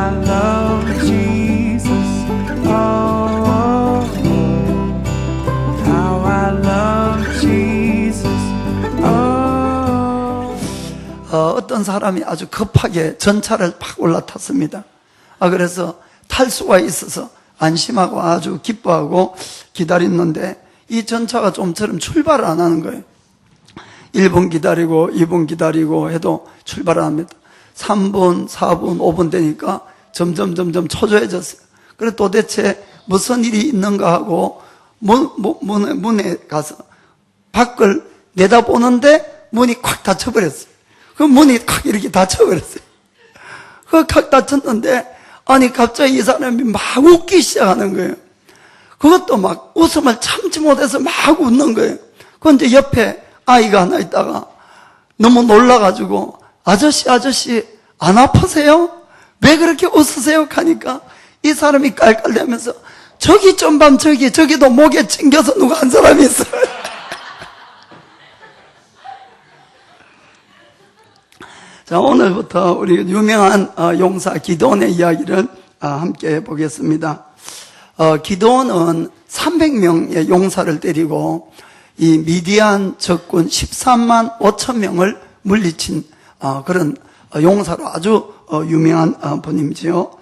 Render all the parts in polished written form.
I love Jesus. Oh, how I love Jesus. 어떤 사람이 아주 급하게 전차를 팍 올라탔습니다. 그래서 탈 수가 있어서 안심하고 아주 기뻐하고 기다렸는데 이 전차가 좀처럼 출발을 안 하는 거예요. 1분 기다리고 2분 기다리고 해도 출발을 안 합니다. 3분, 4분, 5분 되니까 점점 초조해졌어요. 그래서 도대체 무슨 일이 있는가 하고 문에 가서 밖을 내다보는데 문이 콱 닫혀버렸어요. 그 문이 콱 이렇게 닫혀버렸어요. 그 콱 닫혔는데 아니 갑자기 이 사람이 막 웃기 시작하는 거예요. 그것도 막 웃음을 참지 못해서 막 웃는 거예요. 그런데 옆에 아이가 하나 있다가 너무 놀라가지고 아저씨 안 아프세요? 왜 그렇게 웃으세요? 하니까 이 사람이 깔깔대면서 저기 좀 밤 저기도 목에 찡겨서 누가 한 사람이 있어요. 자, 오늘부터 우리 유명한 용사 기드온의 이야기를 함께 해보겠습니다. 기드온은 300명의 용사를 데리고 이 미디안 적군 13만 5천 명을 물리친 그런 용사로 아주 유명한 분이지요.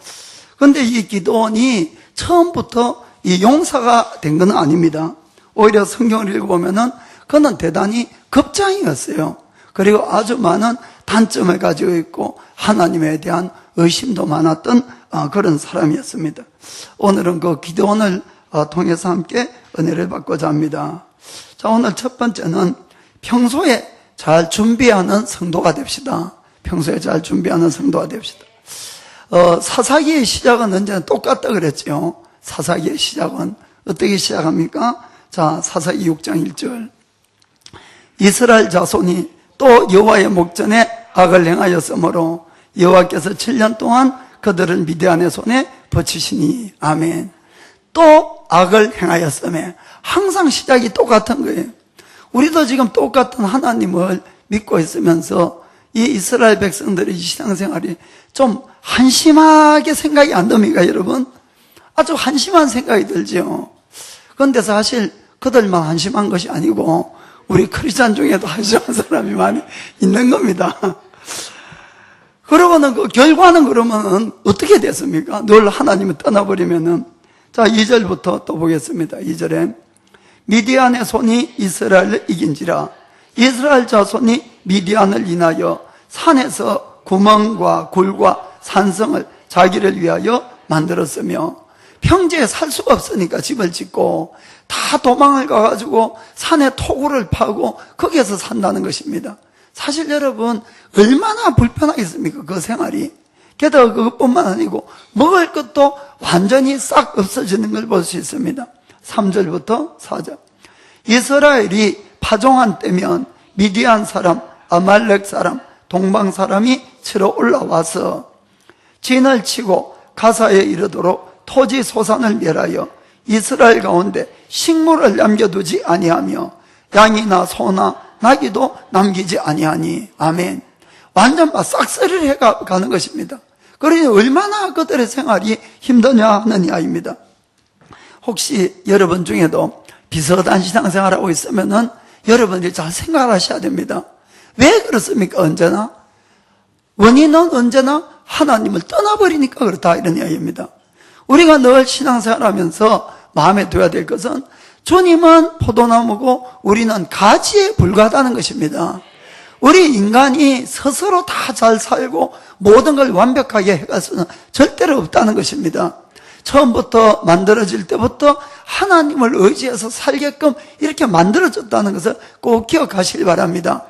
그런데 이 기드온이 처음부터 이 용사가 된 건 아닙니다. 오히려 성경을 읽어보면은 그는 대단히 겁장이었어요. 그리고 아주 많은 단점을 가지고 있고 하나님에 대한 의심도 많았던 그런 사람이었습니다. 오늘은 그 기드온을 통해서 함께 은혜를 받고자 합니다. 자, 오늘 첫 번째는 평소에 잘 준비하는 성도가 됩시다. 평소에 잘 준비하는 성도가 됩시다. 사사기의 시작은 언제나 똑같다 그랬죠. 사사기의 시작은 어떻게 시작합니까? 자, 사사기 6장 1절. 이스라엘 자손이 또 여호와의 목전에 악을 행하였으므로 여호와께서 7년 동안 그들을 미디안의 손에 붙이시니. 아멘. 또 악을 행하였으며 항상 시작이 똑같은 거예요. 우리도 지금 똑같은 하나님을 믿고 있으면서 이 이스라엘 백성들의 신앙생활이 좀 한심하게 생각이 안 듭니까, 여러분? 아주 한심한 생각이 들죠. 그런데 사실 그들만 한심한 것이 아니고 우리 크리스찬 중에도 한심한 사람이 많이 있는 겁니다. 그러고는 그 결과는 그러면 어떻게 됐습니까? 늘 하나님을 떠나버리면은. 자, 2절부터 또 보겠습니다. 2절에 미디안의 손이 이스라엘을 이긴지라. 이스라엘 자손이 미디안을 인하여 산에서 구멍과 굴과 산성을 자기를 위하여 만들었으며 평지에 살 수가 없으니까 집을 짓고 다 도망을 가가지고 산에 토굴을 파고 거기에서 산다는 것입니다. 사실 여러분 얼마나 불편하겠습니까, 그 생활이. 게다가 그것뿐만 아니고 먹을 것도 완전히 싹 없어지는 걸 볼 수 있습니다. 3절부터 4절. 이스라엘이 파종한 때면 미디안 사람, 아말렉 사람, 동방 사람이 치러 올라와서 진을 치고 가사에 이르도록 토지 소산을 멸하여 이스라엘 가운데 식물을 남겨두지 아니하며 양이나 소나 나귀도 남기지 아니하니. 아멘. 완전 막 싹쓸이를 해가는 것입니다. 그러니 얼마나 그들의 생활이 힘드냐 하는 이야기입니다. 혹시 여러분 중에도 비슷한 신앙생활하고 있으면은 여러분들이 잘 생각하셔야 됩니다. 왜 그렇습니까? 언제나 원인은 언제나 하나님을 떠나버리니까 그렇다, 이런 이야기입니다. 우리가 늘 신앙생활하면서 마음에 둬야 될 것은 주님은 포도나무고 우리는 가지에 불과하다는 것입니다. 우리 인간이 스스로 다 잘 살고 모든 걸 완벽하게 해갈 수는 절대로 없다는 것입니다. 처음부터 만들어질 때부터 하나님을 의지해서 살게끔 이렇게 만들어졌다는 것을 꼭 기억하시기 바랍니다.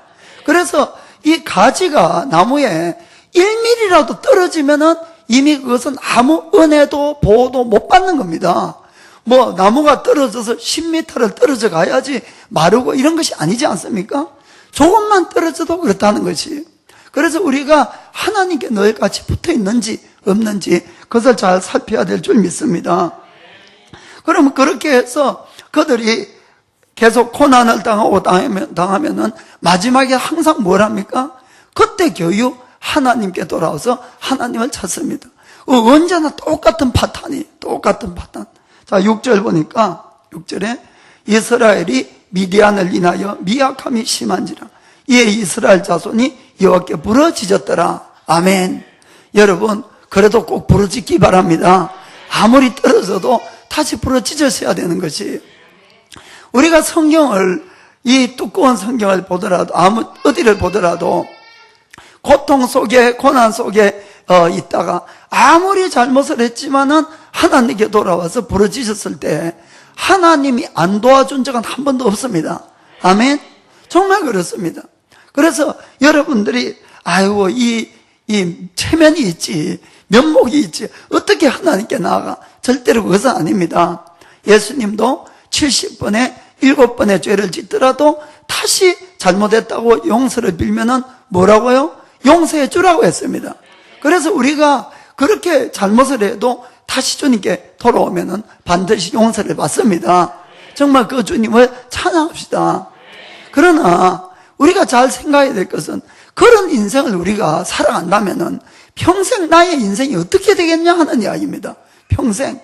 그래서 이 가지가 나무에 1mm라도 떨어지면은 이미 그것은 아무 은혜도 보호도 못 받는 겁니다. 뭐 나무가 떨어져서 10m를 떨어져 가야지 마르고 이런 것이 아니지 않습니까? 조금만 떨어져도 그렇다는 것이. 그래서 우리가 하나님께 늘 같이 붙어 있는지 없는지 그것을 잘 살펴야 될 줄 믿습니다. 그러면 그렇게 해서 그들이 계속 고난을 당하고 당하면은 마지막에 항상 뭘 합니까? 그때 교육 하나님께 돌아와서 하나님을 찾습니다. 언제나 똑같은 파탄이, 똑같은 파탄. 자, 6절 보니까, 6절에 이스라엘이 미디안을 인하여 미약함이 심한지라. 이에 이스라엘 자손이 여호와께 부르짖었더라. 아멘. 여러분, 그래도 꼭 부르짖기 바랍니다. 아무리 떨어져도 다시 부르짖으셔야 되는 것이, 우리가 성경을, 이 두꺼운 성경을 보더라도, 어디를 보더라도 고통 속에, 고난 속에 있다가 아무리 잘못을 했지만은 하나님께 돌아와서 부르짖었을 때 하나님이 안 도와준 적은 한 번도 없습니다. 아멘. 정말 그렇습니다. 그래서 여러분들이 아이고 이 체면이 있지, 면목이 있지, 어떻게 하나님께 나아가? 절대로 그것은 아닙니다. 예수님도 70번에 7번의 죄를 짓더라도 다시 잘못했다고 용서를 빌면은 뭐라고요? 용서해 주라고 했습니다. 그래서 우리가 그렇게 잘못을 해도 다시 주님께 돌아오면은 반드시 용서를 받습니다. 정말 그 주님을 찬양합시다. 그러나 우리가 잘 생각해야 될 것은, 그런 인생을 우리가 살아간다면은 평생 나의 인생이 어떻게 되겠냐 하는 이야기입니다. 평생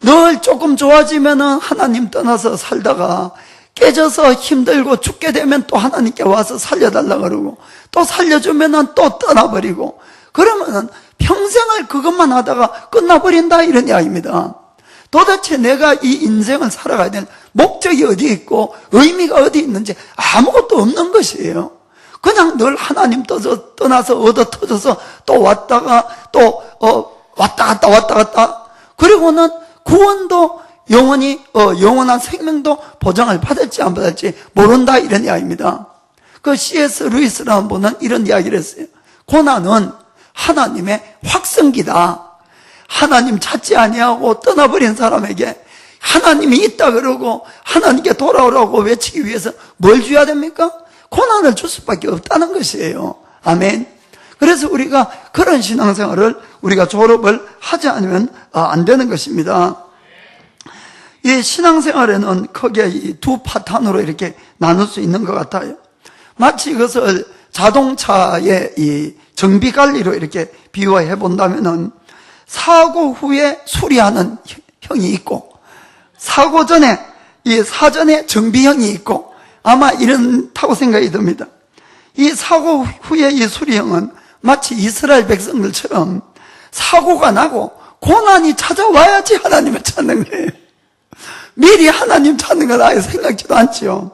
늘 조금 좋아지면은 하나님 떠나서 살다가 깨져서 힘들고 죽게 되면 또 하나님께 와서 살려달라 그러고, 또 살려주면은 또 떠나버리고, 그러면은 평생을 그것만 하다가 끝나버린다, 이런 이야기입니다. 도대체 내가 이 인생을 살아가야 되는 목적이 어디 있고 의미가 어디 있는지 아무것도 없는 것이에요. 그냥 늘 하나님 떠나서 얻어 터져서 또 왔다가 또 왔다 갔다 그리고는 구원도 영원한 생명도 보장을 받을지 안 받을지 모른다, 이런 이야기입니다. 그 C.S. 루이스라는 분은 이런 이야기를 했어요. 고난은 하나님의 확성기다. 하나님 찾지 아니하고 떠나버린 사람에게 하나님이 있다 그러고 하나님께 돌아오라고 외치기 위해서 뭘 줘야 됩니까? 고난을 줄 수밖에 없다는 것이에요. 아멘. 그래서 우리가 그런 신앙생활을 우리가 졸업을 하지 않으면 안 되는 것입니다. 이 신앙생활에는 크게 이 두 파탄으로 이렇게 나눌 수 있는 것 같아요. 마치 이것을 자동차의 이 정비 관리로 이렇게 비유해 본다면은, 사고 후에 수리하는 형이 있고, 사고 전에 이 사전에 정비형이 있고, 아마 이렇다고 생각이 듭니다. 이 사고 후에 이 수리형은 마치 이스라엘 백성들처럼 사고가 나고 고난이 찾아와야지 하나님을 찾는 거예요. 미리 하나님 찾는 건 아예 생각지도 않지요.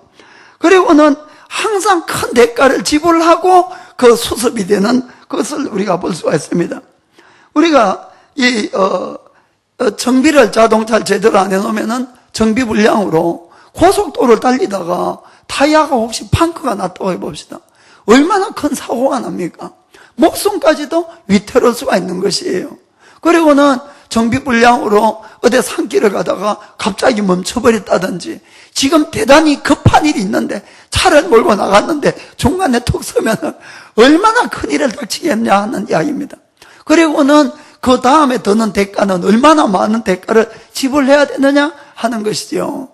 그리고는 항상 큰 대가를 지불하고 그 수습이 되는 것을 우리가 볼 수가 있습니다. 우리가 이 정비를, 자동차를 제대로 안 해놓으면은 정비 불량으로 고속도로를 달리다가 타이어가 혹시 펑크가 났다고 해봅시다. 얼마나 큰 사고가 납니까? 목숨까지도 위태로울 수가 있는 것이에요. 그리고는 정비 불량으로 어디 산길을 가다가 갑자기 멈춰버렸다든지, 지금 대단히 급한 일이 있는데 차를 몰고 나갔는데 중간에 툭 서면은 얼마나 큰 일을 닥치겠냐 하는 이야기입니다. 그리고는 그 다음에 드는 대가는 얼마나 많은 대가를 지불해야 되느냐 하는 것이죠.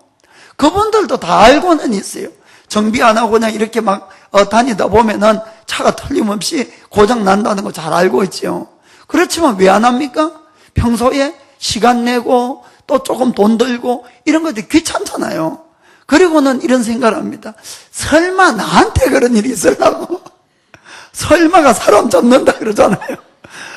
그분들도 다 알고는 있어요. 정비 안 하고 그냥 이렇게 막 다니다 보면은 차가 틀림없이 고장 난다는 거 잘 알고 있죠. 그렇지만 왜 안 합니까? 평소에 시간 내고 또 조금 돈 들고 이런 것들이 귀찮잖아요. 그리고는 이런 생각을 합니다. 설마 나한테 그런 일이 있으려고? 설마가 사람 잡는다 그러잖아요.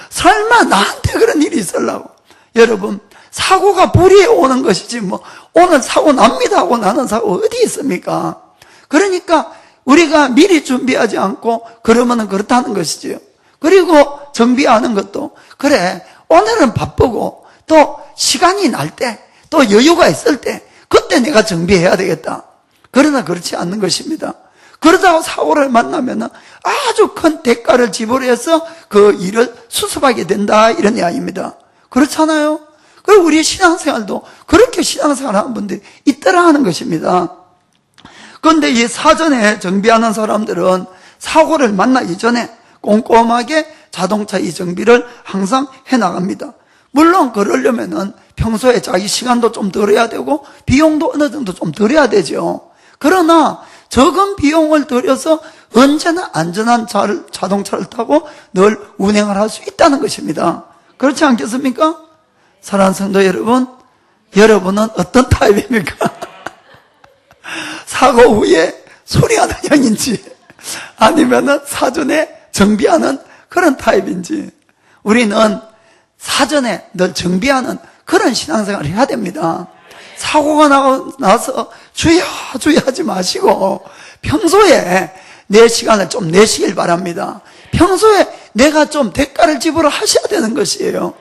설마 나한테 그런 일이 있으려고? 여러분, 사고가 불의에 오는 것이지 뭐 오늘 사고 납니다 하고 나는 사고 어디 있습니까? 그러니까 우리가 미리 준비하지 않고 그러면은 그렇다는 것이지요. 그리고 정비하는 것도, 그래 오늘은 바쁘고 또 시간이 날 때, 또 여유가 있을 때 그때 내가 정비해야 되겠다. 그러나 그렇지 않는 것입니다. 그러다가 사고를 만나면은 아주 큰 대가를 지불해서 그 일을 수습하게 된다, 이런 이야기입니다. 그렇잖아요. 그리고 우리 신앙생활도 그렇게 신앙생활 하는 분들이 있더라 하는 것입니다. 그런데 이 사전에 정비하는 사람들은 사고를 만나기 전에 꼼꼼하게 자동차 이 정비를 항상 해나갑니다. 물론 그러려면은 평소에 자기 시간도 좀 들여야 되고 비용도 어느 정도 좀 들여야 되죠. 그러나 적은 비용을 들여서 언제나 안전한 자동차를 타고 늘 운행을 할 수 있다는 것입니다. 그렇지 않겠습니까? 사랑하는 성도 여러분, 여러분은 어떤 타입입니까? 사고 후에 소리하는 형인지 아니면은 사전에 정비하는 그런 타입인지, 우리는 사전에 늘 정비하는 그런 신앙생활을 해야 됩니다. 사고가 나서 주여 하지 마시고 평소에 내 시간을 좀 내시길 바랍니다. 평소에 내가 좀 대가를 지불을 하셔야 되는 것이에요.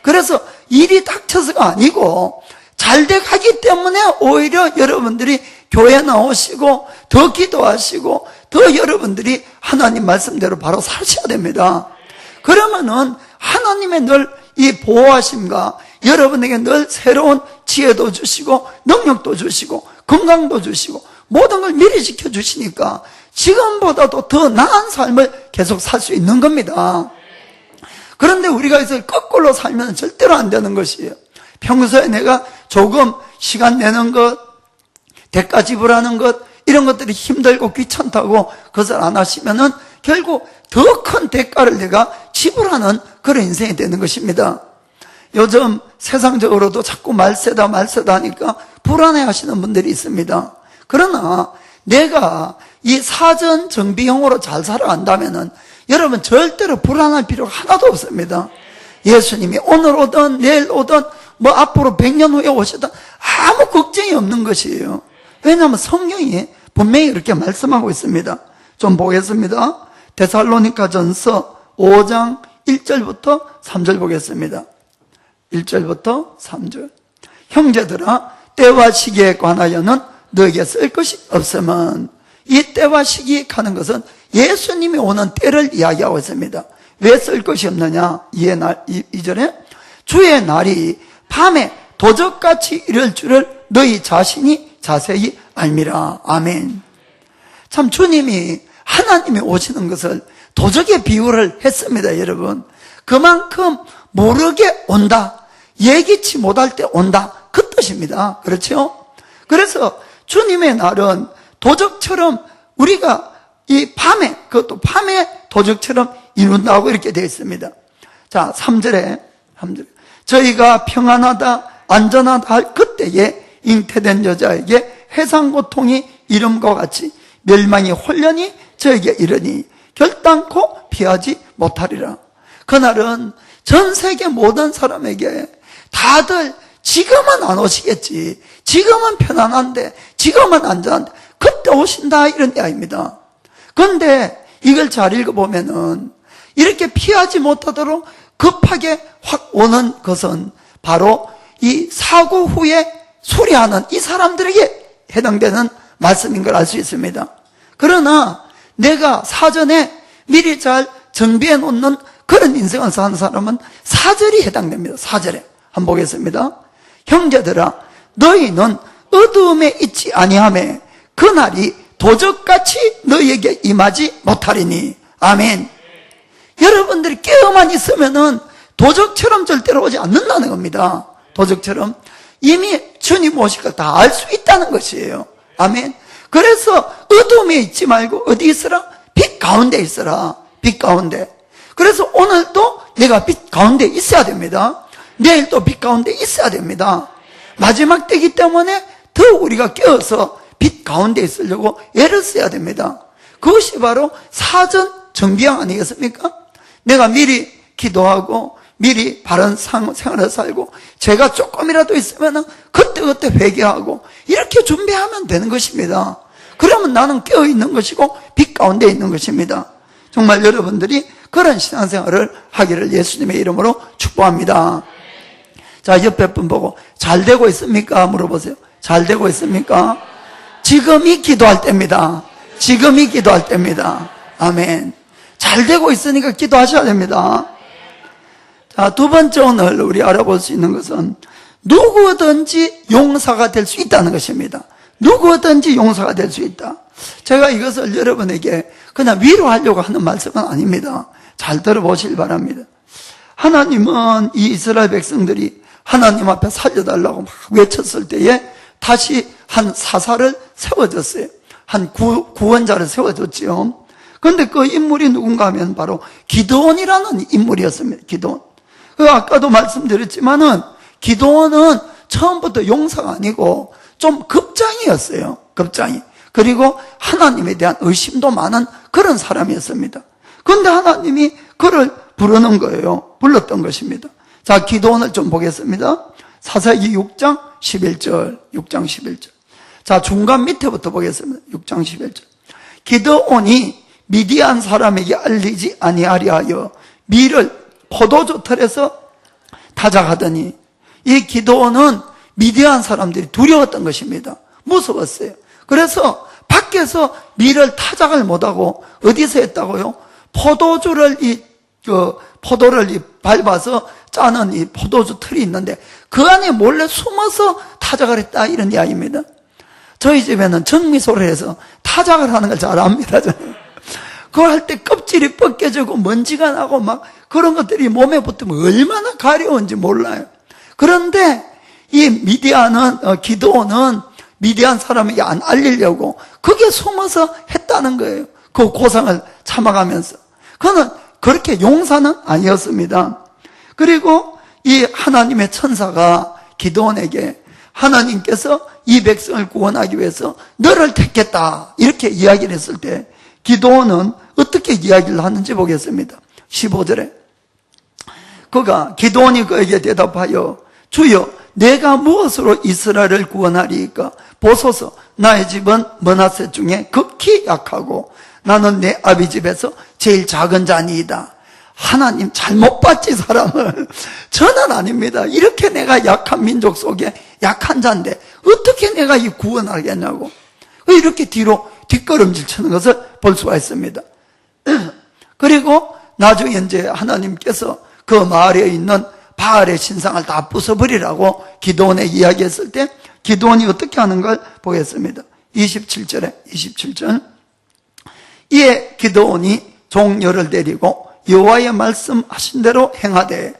그래서 일이 닥쳐서가 아니고 잘 돼가기 때문에 오히려 여러분들이 교회 나오시고 더 기도하시고 더 여러분들이 하나님 말씀대로 바로 사셔야 됩니다. 그러면은 하나님의 늘 이 보호하심과 여러분에게 늘 새로운 지혜도 주시고 능력도 주시고 건강도 주시고 모든 걸 미리 지켜주시니까 지금보다도 더 나은 삶을 계속 살 수 있는 겁니다. 그런데 우리가 이제 거꾸로 살면 절대로 안 되는 것이에요. 평소에 내가 조금 시간 내는 것, 대가 지불하는 것, 이런 것들이 힘들고 귀찮다고 그것을 안 하시면은 결국 더 큰 대가를 내가 지불하는 그런 인생이 되는 것입니다. 요즘 세상적으로도 자꾸 말세다 하니까 불안해 하시는 분들이 있습니다. 그러나 내가 이 사전 정비형으로 잘 살아간다면은 여러분 절대로 불안할 필요가 하나도 없습니다. 예수님이 오늘 오든 내일 오든 뭐 앞으로 100년 후에 오시든 아무 걱정이 없는 것이에요. 왜냐하면 성경이 분명히 이렇게 말씀하고 있습니다. 좀 보겠습니다. 데살로니가전서 5장 1절부터 3절 보겠습니다. 1절부터 3절. 형제들아, 때와 시기에 관하여는 너에게 쓸 것이 없으면, 이 때와 시기 하는 것은 예수님이 오는 때를 이야기하고 있습니다. 왜 쓸 것이 없느냐? 2절에 주의 날이 밤에 도적같이 이를 줄을 너희 자신이 자세히 알미라. 아멘. 참 주님이 하나님이 오시는 것을 도적의 비유를 했습니다, 여러분. 그만큼 모르게 온다, 예기치 못할 때 온다, 그 뜻입니다. 그렇죠? 그래서 주님의 날은 도적처럼 우리가 이 밤에, 그것도 밤에 도적처럼 이룬다고 이렇게 되어 있습니다. 자, 3절에 저희가 평안하다 안전하다 할 그때에 잉태된 여자에게 해상고통이 이름과 같이 멸망이 홀련히 저에게 이르니 결단코 피하지 못하리라. 그날은 전 세계 모든 사람에게 다들 지금은 안 오시겠지, 지금은 편안한데, 지금은 안전한데 그때 오신다, 이런 이야기입니다. 그런데 이걸 잘 읽어보면은 이렇게 피하지 못하도록 급하게 확 오는 것은 바로 이 사고 후에 수리하는 이 사람들에게 해당되는 말씀인 걸 알 수 있습니다. 그러나 내가 사전에 미리 잘 정비해 놓는 그런 인생을 사는 사람은 4절이 해당됩니다. 4절에 한번 보겠습니다. 형제들아, 너희는 어두움에 있지 아니하매 그날이 도적같이 너희에게 임하지 못하리니. 아멘. 여러분들이 깨어만 있으면은 도적처럼 절대로 오지 않는다는 겁니다. 도적처럼 이미 주님 오실 걸 다 알 수 있다는 것이에요. 아멘. 그래서 어둠에 있지 말고 어디 있으라? 빛 가운데 있으라. 빛 가운데. 그래서 오늘도 내가 빛 가운데 있어야 됩니다. 내일도 빛 가운데 있어야 됩니다. 마지막 때이기 때문에 더 우리가 깨어서 빛 가운데 있으려고 애를 써야 됩니다. 그것이 바로 사전 정비형 아니겠습니까? 내가 미리 기도하고 미리 바른 생활을 살고 죄가 조금이라도 있으면 그때 회개하고 이렇게 준비하면 되는 것입니다. 그러면 나는 깨어있는 것이고 빛 가운데 있는 것입니다. 정말 여러분들이 그런 신앙생활을 하기를 예수님의 이름으로 축복합니다. 자, 옆에 분 보고 잘 되고 있습니까? 물어보세요. 잘 되고 있습니까? 지금이 기도할 때입니다. 지금이 기도할 때입니다. 아멘. 잘 되고 있으니까 기도하셔야 됩니다. 자, 두 번째 오늘 우리 알아볼 수 있는 것은 누구든지 용사가 될 수 있다는 것입니다. 누구든지 용사가 될 수 있다. 제가 이것을 여러분에게 그냥 위로하려고 하는 말씀은 아닙니다. 잘 들어보시길 바랍니다. 하나님은 이 이스라엘 백성들이 하나님 앞에 살려달라고 막 외쳤을 때에 다시 한 사사를 세워줬어요. 한 구원자를 세워줬지요. 그런데 그 인물이 누군가 하면 바로 기드온이라는 인물이었습니다. 기드온. 아까도 말씀드렸지만은 기도원은 처음부터 용사가 아니고 좀 급장이었어요. 급장이. 그리고 하나님에 대한 의심도 많은 그런 사람이었습니다. 그런데 하나님이 그를 부르는 거예요. 불렀던 것입니다. 자, 기도원을 좀 보겠습니다. 사사기 6장 11절, 6장 11절. 자, 중간 밑에부터 보겠습니다. 6장 11절. 기드온이 미디안 사람에게 알리지 아니하려 하여 밀을 포도주 틀에서 타작하더니, 이 기드온은 미디안 사람들이 두려웠던 것입니다. 무서웠어요. 그래서 밖에서 밀을 타작을 못하고 어디서 했다고요? 포도주를 포도를 밟아서 짜는 이 포도주 틀이 있는데 그 안에 몰래 숨어서 타작을 했다, 이런 이야기입니다. 저희 집에는 정미소를 해서 타작을 하는 걸 잘 압니다. 그걸 할 때 껍질이 벗겨지고 먼지가 나고 막 그런 것들이 몸에 붙으면 얼마나 가려운지 몰라요. 그런데 이 기드온은 미디안 사람에게 안 알리려고 그게 숨어서 했다는 거예요. 그 고상을 참아가면서. 그는 그렇게 용사는 아니었습니다. 그리고 이 하나님의 천사가 기드온에게 하나님께서 이 백성을 구원하기 위해서 너를 택했다, 이렇게 이야기를 했을 때 기드온은 어떻게 이야기를 하는지 보겠습니다. 15절에 기드온이 그에게 대답하여 주여, 내가 무엇으로 이스라엘을 구원하리이까? 보소서, 나의 집은 므낫세 중에 극히 약하고 나는 내 아비 집에서 제일 작은 자니이다. 하나님 잘못 봤지, 사람을. 저는 아닙니다. 이렇게 내가 약한 민족 속에 약한 자인데 어떻게 내가 이 구원하겠냐고 이렇게 뒤로 뒷걸음질 치는 것을 볼 수가 있습니다. 그리고 나중에 이제 하나님께서 그 마을에 있는 바알의 신상을 다 부숴버리라고 기드온에 이야기했을 때 기드온이 어떻게 하는 걸 보겠습니다. 27절. 이에 기드온이 종려를 데리고 여호와의 말씀하신 대로 행하되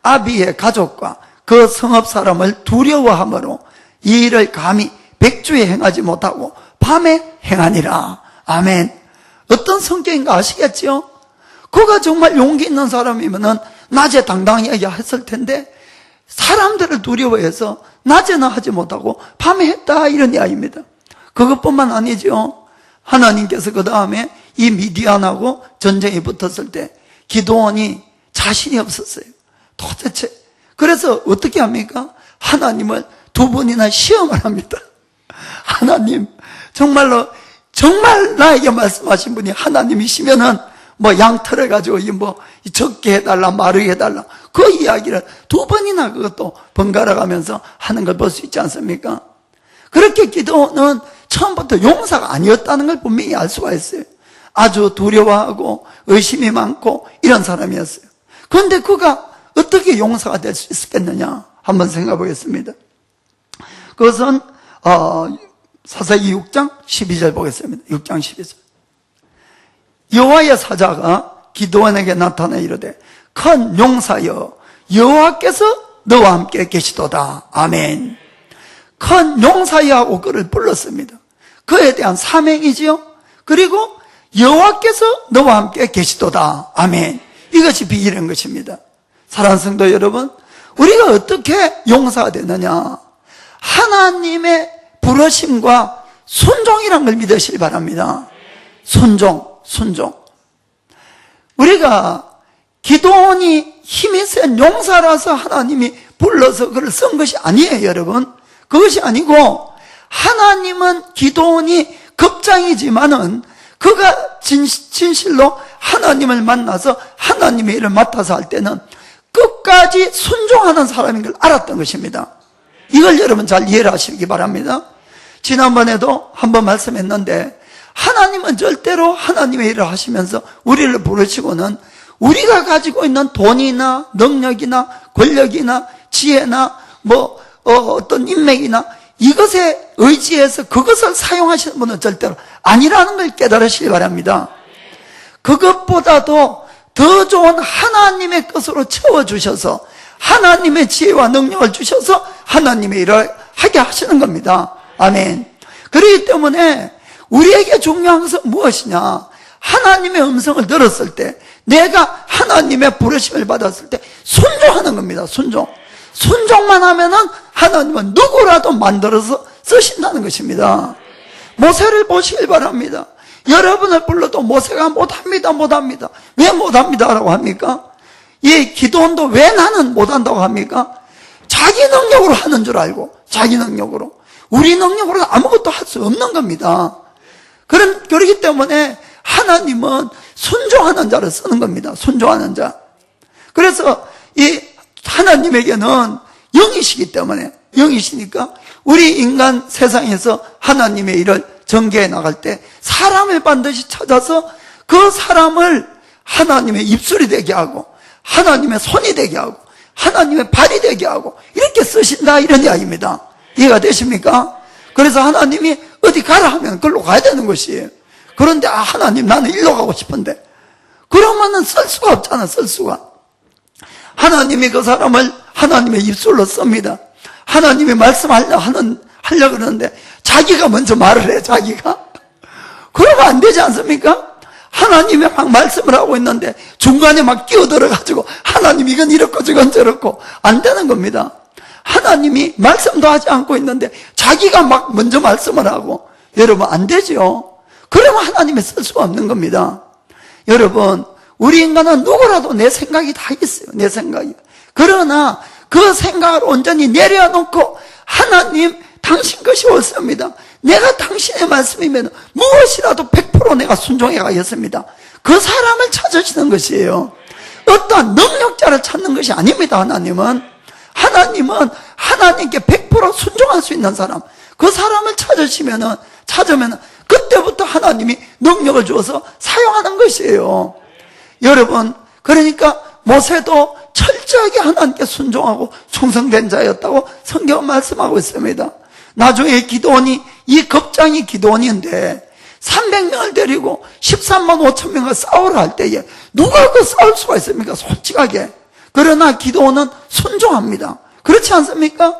아비의 가족과 그 성읍 사람을 두려워하므로 이 일을 감히 백주에 행하지 못하고 밤에 행하니라. 아멘. 어떤 성격인가 아시겠죠? 그가 정말 용기 있는 사람이면은 낮에 당당하게 했을 텐데 사람들을 두려워해서 낮에는 하지 못하고 밤에 했다, 이런 이야기입니다. 그것뿐만 아니죠. 하나님께서 그 다음에 이 미디안하고 전쟁이 붙었을 때 기드온이 자신이 없었어요. 도대체. 그래서 어떻게 합니까? 하나님을 두 번이나 시험을 합니다. 하나님, 정말로 정말 나에게 말씀하신 분이 하나님이시면은 양털을 가지고 적게 해달라, 마르게 해달라, 그 이야기를 두 번이나 그것도 번갈아 가면서 하는 걸 볼 수 있지 않습니까? 그렇게 기도는 처음부터 용사가 아니었다는 걸 분명히 알 수가 있어요. 아주 두려워하고 의심이 많고 이런 사람이었어요. 그런데 그가 어떻게 용사가 될 수 있었겠느냐 한번 생각해 보겠습니다. 그것은 사사기 6장 12절 보겠습니다. 6장 12절. 여호와의 사자가 기드온에게 나타나 이르되 큰 용사여, 여호와께서 너와 함께 계시도다. 아멘. 큰 용사여 하고 그를 불렀습니다. 그에 대한 사명이지요. 그리고 여호와께서 너와 함께 계시도다. 아멘. 이것이 비밀인 것입니다. 사랑하는 성도 여러분, 우리가 어떻게 용사가 되느냐? 하나님의 부르심과 순종이라는 걸 믿으시기 바랍니다. 순종. 우리가 기드온이 힘이 센 용사라서 하나님이 불러서 그를 쓴 것이 아니에요, 여러분. 그것이 아니고 하나님은 기드온이 급장이지만은 그가 진실로 하나님을 만나서 하나님의 일을 맡아서 할 때는 끝까지 순종하는 사람인 걸 알았던 것입니다. 이걸 여러분 잘 이해를 하시기 바랍니다. 지난번에도 한번 말씀했는데 하나님은 절대로 하나님의 일을 하시면서 우리를 부르시고는 우리가 가지고 있는 돈이나 능력이나 권력이나 지혜나 어떤 인맥이나 이것에 의지해서 그것을 사용하시는 분은 절대로 아니라는 걸 깨달으시기 바랍니다. 그것보다도 더 좋은 하나님의 것으로 채워주셔서 하나님의 지혜와 능력을 주셔서 하나님의 일을 하게 하시는 겁니다. 아멘. 그렇기 때문에 우리에게 중요한 것은 무엇이냐? 하나님의 음성을 들었을 때 내가 하나님의 부르심을 받았을 때 순종하는 겁니다. 순종만 하면은 하나님은 누구라도 만들어서 쓰신다는 것입니다. 모세를 보시길 바랍니다. 여러분을 불러도 모세가 못합니다. 왜 못합니다라고 합니까? 이 기도원도 왜 나는 못한다고 합니까? 자기 능력으로 하는 줄 알고, 자기 능력으로. 우리 능력으로는 아무것도 할 수 없는 겁니다. 그렇기 때문에 하나님은 순종하는 자를 쓰는 겁니다. 순종하는 자. 그래서 이 하나님에게는 영이시기 때문에, 영이시니까 우리 인간 세상에서 하나님의 일을 전개해 나갈 때 사람을 반드시 찾아서 그 사람을 하나님의 입술이 되게 하고, 하나님의 손이 되게 하고, 하나님의 발이 되게 하고, 이렇게 쓰신다, 이런 이야기입니다. 이해가 되십니까? 그래서 하나님이 어디 가라 하면 그걸로 가야 되는 것이에요. 그런데 하나님 나는 일로 가고 싶은데, 그러면은 쓸 수가 없잖아. 쓸 수가. 하나님이 그 사람을 하나님의 입술로 씁니다. 하나님이 말씀하려고 그러는데 자기가 먼저 말을 해. 자기가. 그러면 안 되지 않습니까? 하나님이 막 말씀을 하고 있는데 중간에 막 끼어들어가지고 하나님 이건 이렇고 저건 저렇고 안 되는 겁니다. 하나님이 말씀도 하지 않고 있는데 자기가 막 먼저 말씀을 하고, 여러분 안 되죠. 그러면 하나님이 쓸 수가 없는 겁니다. 여러분, 우리 인간은 누구라도 내 생각이 다 있어요. 내 생각이. 그러나 그 생각을 온전히 내려놓고 하나님 당신 것이 옳습니다. 내가 당신의 말씀이면 무엇이라도 100% 내가 순종해 가겠습니다. 그 사람을 찾으시는 것이에요. 어떠한 능력자를 찾는 것이 아닙니다. 하나님은 하나님께 100% 순종할 수 있는 사람, 그 사람을 찾으면 그때부터 하나님이 능력을 주어서 사용하는 것이에요. 여러분, 그러니까 모세도 철저하게 하나님께 순종하고 충성된 자였다고 성경은 말씀하고 있습니다. 나중에 기도원이, 이 겁장이 기도원인데 300명을 데리고 13만 5천 명과 싸우라 할 때에 누가 그 싸울 수가 있습니까? 솔직하게. 그러나 기도원은 순종합니다. 그렇지 않습니까?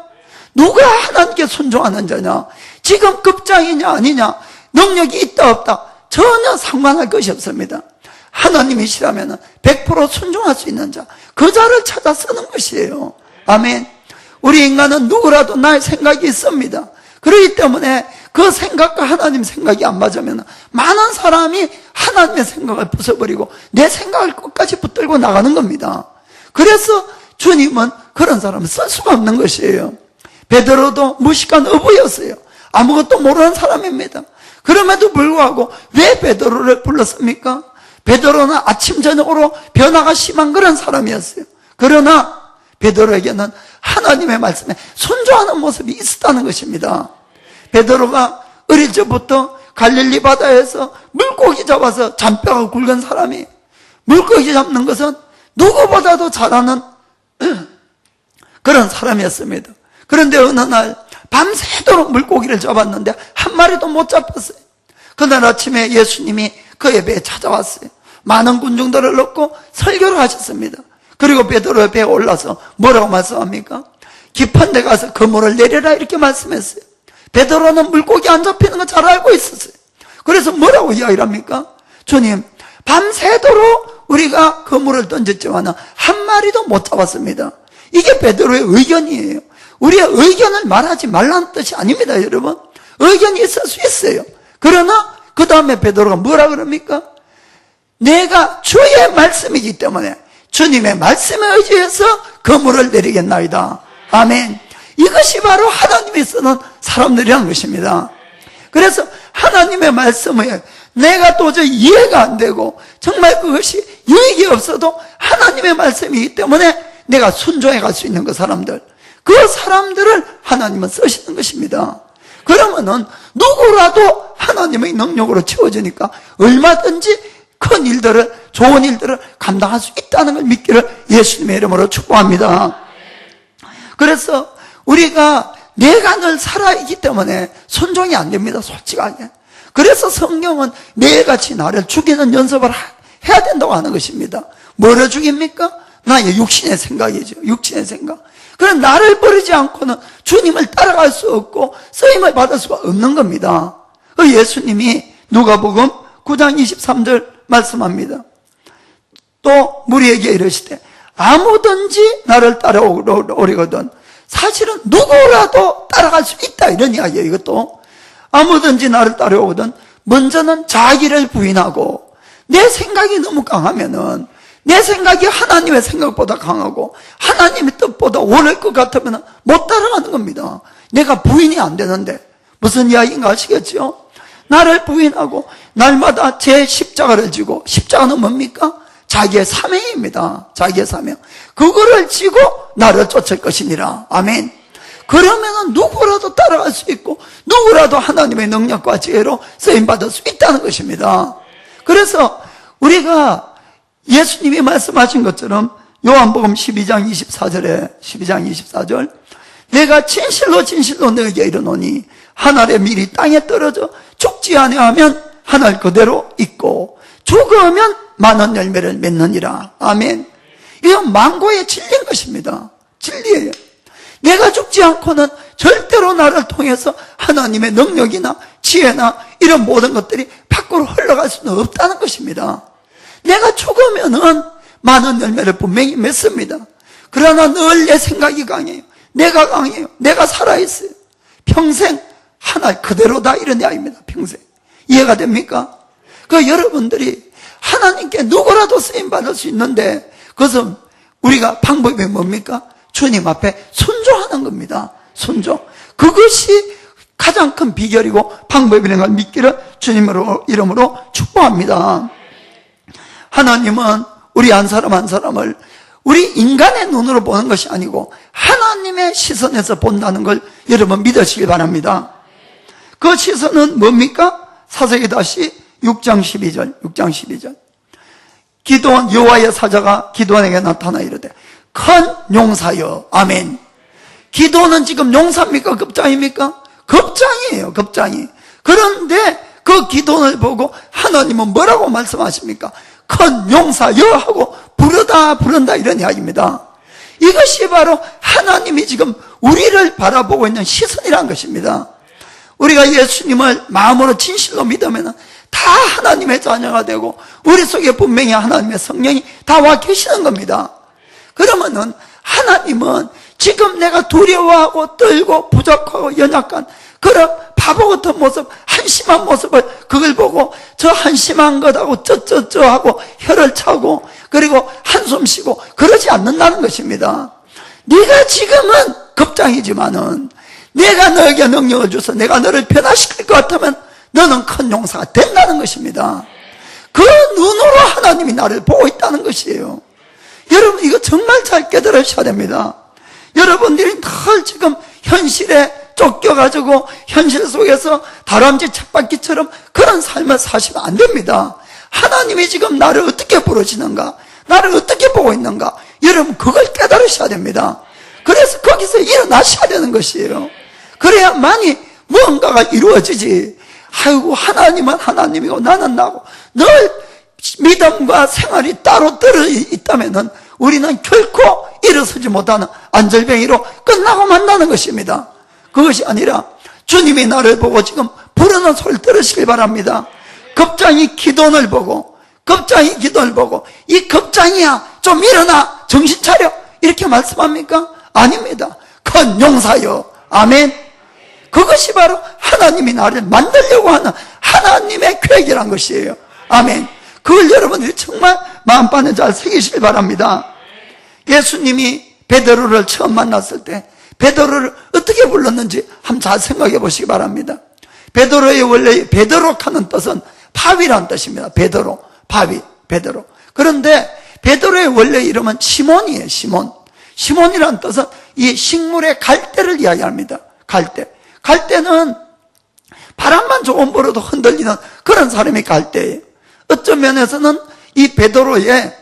누가 하나님께 순종하는 자냐? 지금 급장이냐 아니냐, 능력이 있다 없다 전혀 상관할 것이 없습니다. 하나님이시라면 100% 순종할 수 있는 자, 그 자를 찾아 쓰는 것이에요. 아멘. 우리 인간은 누구라도 나의 생각이 있습니다. 그렇기 때문에 그 생각과 하나님 생각이 안 맞으면 많은 사람이 하나님의 생각을 부숴버리고 내 생각을 끝까지 붙들고 나가는 겁니다. 그래서 주님은 그런 사람을 쓸 수가 없는 것이에요. 베드로도 무식한 어부였어요. 아무것도 모르는 사람입니다. 그럼에도 불구하고 왜 베드로를 불렀습니까? 베드로는 아침 저녁으로 변화가 심한 그런 사람이었어요. 그러나 베드로에게는 하나님의 말씀에 순종하는 모습이 있었다는 것입니다. 베드로가 어릴 적부터 갈릴리 바다에서 물고기 잡아서 잔뼈가 굵은 사람이, 물고기 잡는 것은 누구보다도 잘하는 그런 사람이었습니다. 그런데 어느 날 밤새도록 물고기를 잡았는데 한 마리도 못 잡았어요. 그날 아침에 예수님이 그의 배에 찾아왔어요. 많은 군중들을 넣고 설교를 하셨습니다. 그리고 베드로의 배에 올라서 뭐라고 말씀합니까? 깊은 데 가서 그물을 내려라, 이렇게 말씀했어요. 베드로는 물고기 안 잡히는 거 잘 알고 있었어요. 그래서 뭐라고 이야기를 합니까? 주님, 밤새도록 우리가 그물을 던졌지만 한 마리도 못 잡았습니다. 이게 베드로의 의견이에요. 우리의 의견을 말하지 말라는 뜻이 아닙니다, 여러분. 의견이 있을 수 있어요. 그러나 그 다음에 베드로가 뭐라 그럽니까? 내가 주의 말씀이기 때문에 주님의 말씀에 의지해서 그물을 내리겠나이다. 아멘. 이것이 바로 하나님이 쓰는 사람들이라는 것입니다. 그래서 하나님의 말씀에 내가 도저히 이해가 안 되고 정말 그것이 유익이 없어도 하나님의 말씀이기 때문에 내가 순종해 갈 수 있는 그 사람들, 그 사람들을 하나님은 쓰시는 것입니다. 그러면은 누구라도 하나님의 능력으로 채워지니까 얼마든지 큰 일들을, 좋은 일들을 감당할 수 있다는 걸 믿기를 예수님의 이름으로 축복합니다. 그래서 우리가 내가 늘 살아있기 때문에 순종이 안 됩니다, 솔직하게. 그래서 성경은 매일같이 나를 죽이는 연습을 해야 된다고 하는 것입니다. 뭐를 죽입니까? 나의 육신의 생각이죠. 육신의 생각. 그럼 나를 버리지 않고는 주님을 따라갈 수 없고 쓰임을 받을 수가 없는 겁니다. 그 예수님이 누가복음 9장 23절 말씀합니다. 또 무리에게 이르시되 아무든지 나를 따라오려거든 사실은 누구라도 따라갈 수 있다 이런 이야기예요. 이것도 아무든지 나를 따라오거든 먼저는 자기를 부인하고 내 생각이 너무 강하면은 내 생각이 하나님의 생각보다 강하고 하나님의 뜻보다 원할 것 같으면 못 따라가는 겁니다. 내가 부인이 안 되는데 무슨 이야기인가 아시겠죠? 나를 부인하고 날마다 제 십자가를 지고 십자가는 뭡니까? 자기의 사명입니다. 자기의 사명. 그거를 지고 나를 쫓을 것이니라. 아멘. 그러면은 누구라도 따라갈 수 있고 누구라도 하나님의 능력과 지혜로 쓰임받을 수 있다는 것입니다. 그래서 우리가 예수님이 말씀하신 것처럼 요한복음 12장 24절 내가 진실로 진실로 너에게 이르노니 한 알의 밀이 땅에 떨어져 죽지 아니하면 한 알 그대로 있고 죽으면 많은 열매를 맺느니라. 아멘. 이건 망고의 진리인 것입니다. 진리예요. 내가 죽지 않고는 절대로 나를 통해서 하나님의 능력이나 지혜나 이런 모든 것들이 밖으로 흘러갈 수는 없다는 것입니다. 내가 죽으면은 많은 열매를 분명히 맺습니다. 그러나 늘 내 생각이 강해요. 내가 강해요. 내가 살아있어요. 평생 하나 그대로다 이런 이야기입니다. 평생. 이해가 됩니까? 그 여러분들이 하나님께 누구라도 쓰임받을 수 있는데 그것은 우리가 방법이 뭡니까? 주님 앞에 순종하는 겁니다. 순종. 그것이 가장 큰 비결이고 방법이라는 걸 믿기를 주님으로 이름으로 축복합니다. 하나님은 우리 한 사람 한 사람을 우리 인간의 눈으로 보는 것이 아니고 하나님의 시선에서 본다는 걸 여러분 믿으시기 바랍니다. 그 시선은 뭡니까? 사사기 다시 6장 12절. 기도원 여호와의 사자가 기도원에게 나타나 이르되 큰 용사여. 아멘. 기도는 지금 용사입니까? 급장입니까? 급장이에요. 급장이. 그런데 그 기도원을 보고 하나님은 뭐라고 말씀하십니까? 큰 용사여 하고 부른다 이런 이야기입니다. 이것이 바로 하나님이 지금 우리를 바라보고 있는 시선이라는 것입니다. 우리가 예수님을 마음으로 진실로 믿으면 다 하나님의 자녀가 되고 우리 속에 분명히 하나님의 성령이 다 와 계시는 겁니다. 그러면은 하나님은 지금 내가 두려워하고 떨고 부족하고 연약한 그런 바보 같은 모습, 한심한 모습을 그걸 보고 저 한심한 것하고 쩌쩌쩌 하고 혀를 차고 그리고 한숨 쉬고 그러지 않는다는 것입니다. 네가 지금은 겁장이지만은 내가 너에게 능력을 줘서 내가 너를 변화시킬 것 같으면 너는 큰 용사가 된다는 것입니다. 그 눈으로 하나님이 나를 보고 있다는 것이에요. 여러분 이거 정말 잘 깨달으셔야 됩니다. 여러분들이 늘 지금 현실에 쫓겨가지고 현실 속에서 다람쥐 쳇바퀴처럼 그런 삶을 사시면 안 됩니다. 하나님이 지금 나를 어떻게 부르시는가, 나를 어떻게 보고 있는가, 여러분 그걸 깨달으셔야 됩니다. 그래서 거기서 일어나셔야 되는 것이에요. 그래야만이 무언가가 이루어지지. 아이고 하나님은 하나님이고 나는 나고 늘 믿음과 생활이 따로 떨어져 있다면은 우리는 결코 일어서지 못하는 안절병이로 끝나고 만다는 것입니다. 그것이 아니라 주님이 나를 보고 지금 부르는 소리를 들으시길 바랍니다. 겁장이 기도를 보고 이 겁장이야 좀 일어나 정신 차려 이렇게 말씀합니까? 아닙니다. 큰 용사여. 아멘. 그것이 바로 하나님이 나를 만들려고 하는 하나님의 계획이란 것이에요. 아멘. 그걸 여러분들이 정말 마음판에 잘 새기시길 바랍니다. 예수님이 베드로를 처음 만났을 때 베드로를 어떻게 불렀는지 한번 잘 생각해 보시기 바랍니다. 베드로의 원래 베드로하는 뜻은 바위라는 뜻입니다. 베드로, 바위, 베드로. 그런데 베드로의 원래 이름은 시몬이에요. 시몬이라는 뜻은 이 식물의 갈대를 이야기합니다. 갈대는 바람만 조금 불어도 흔들리는 그런 사람이 갈대예요. 어떤 면에서는 이 베드로의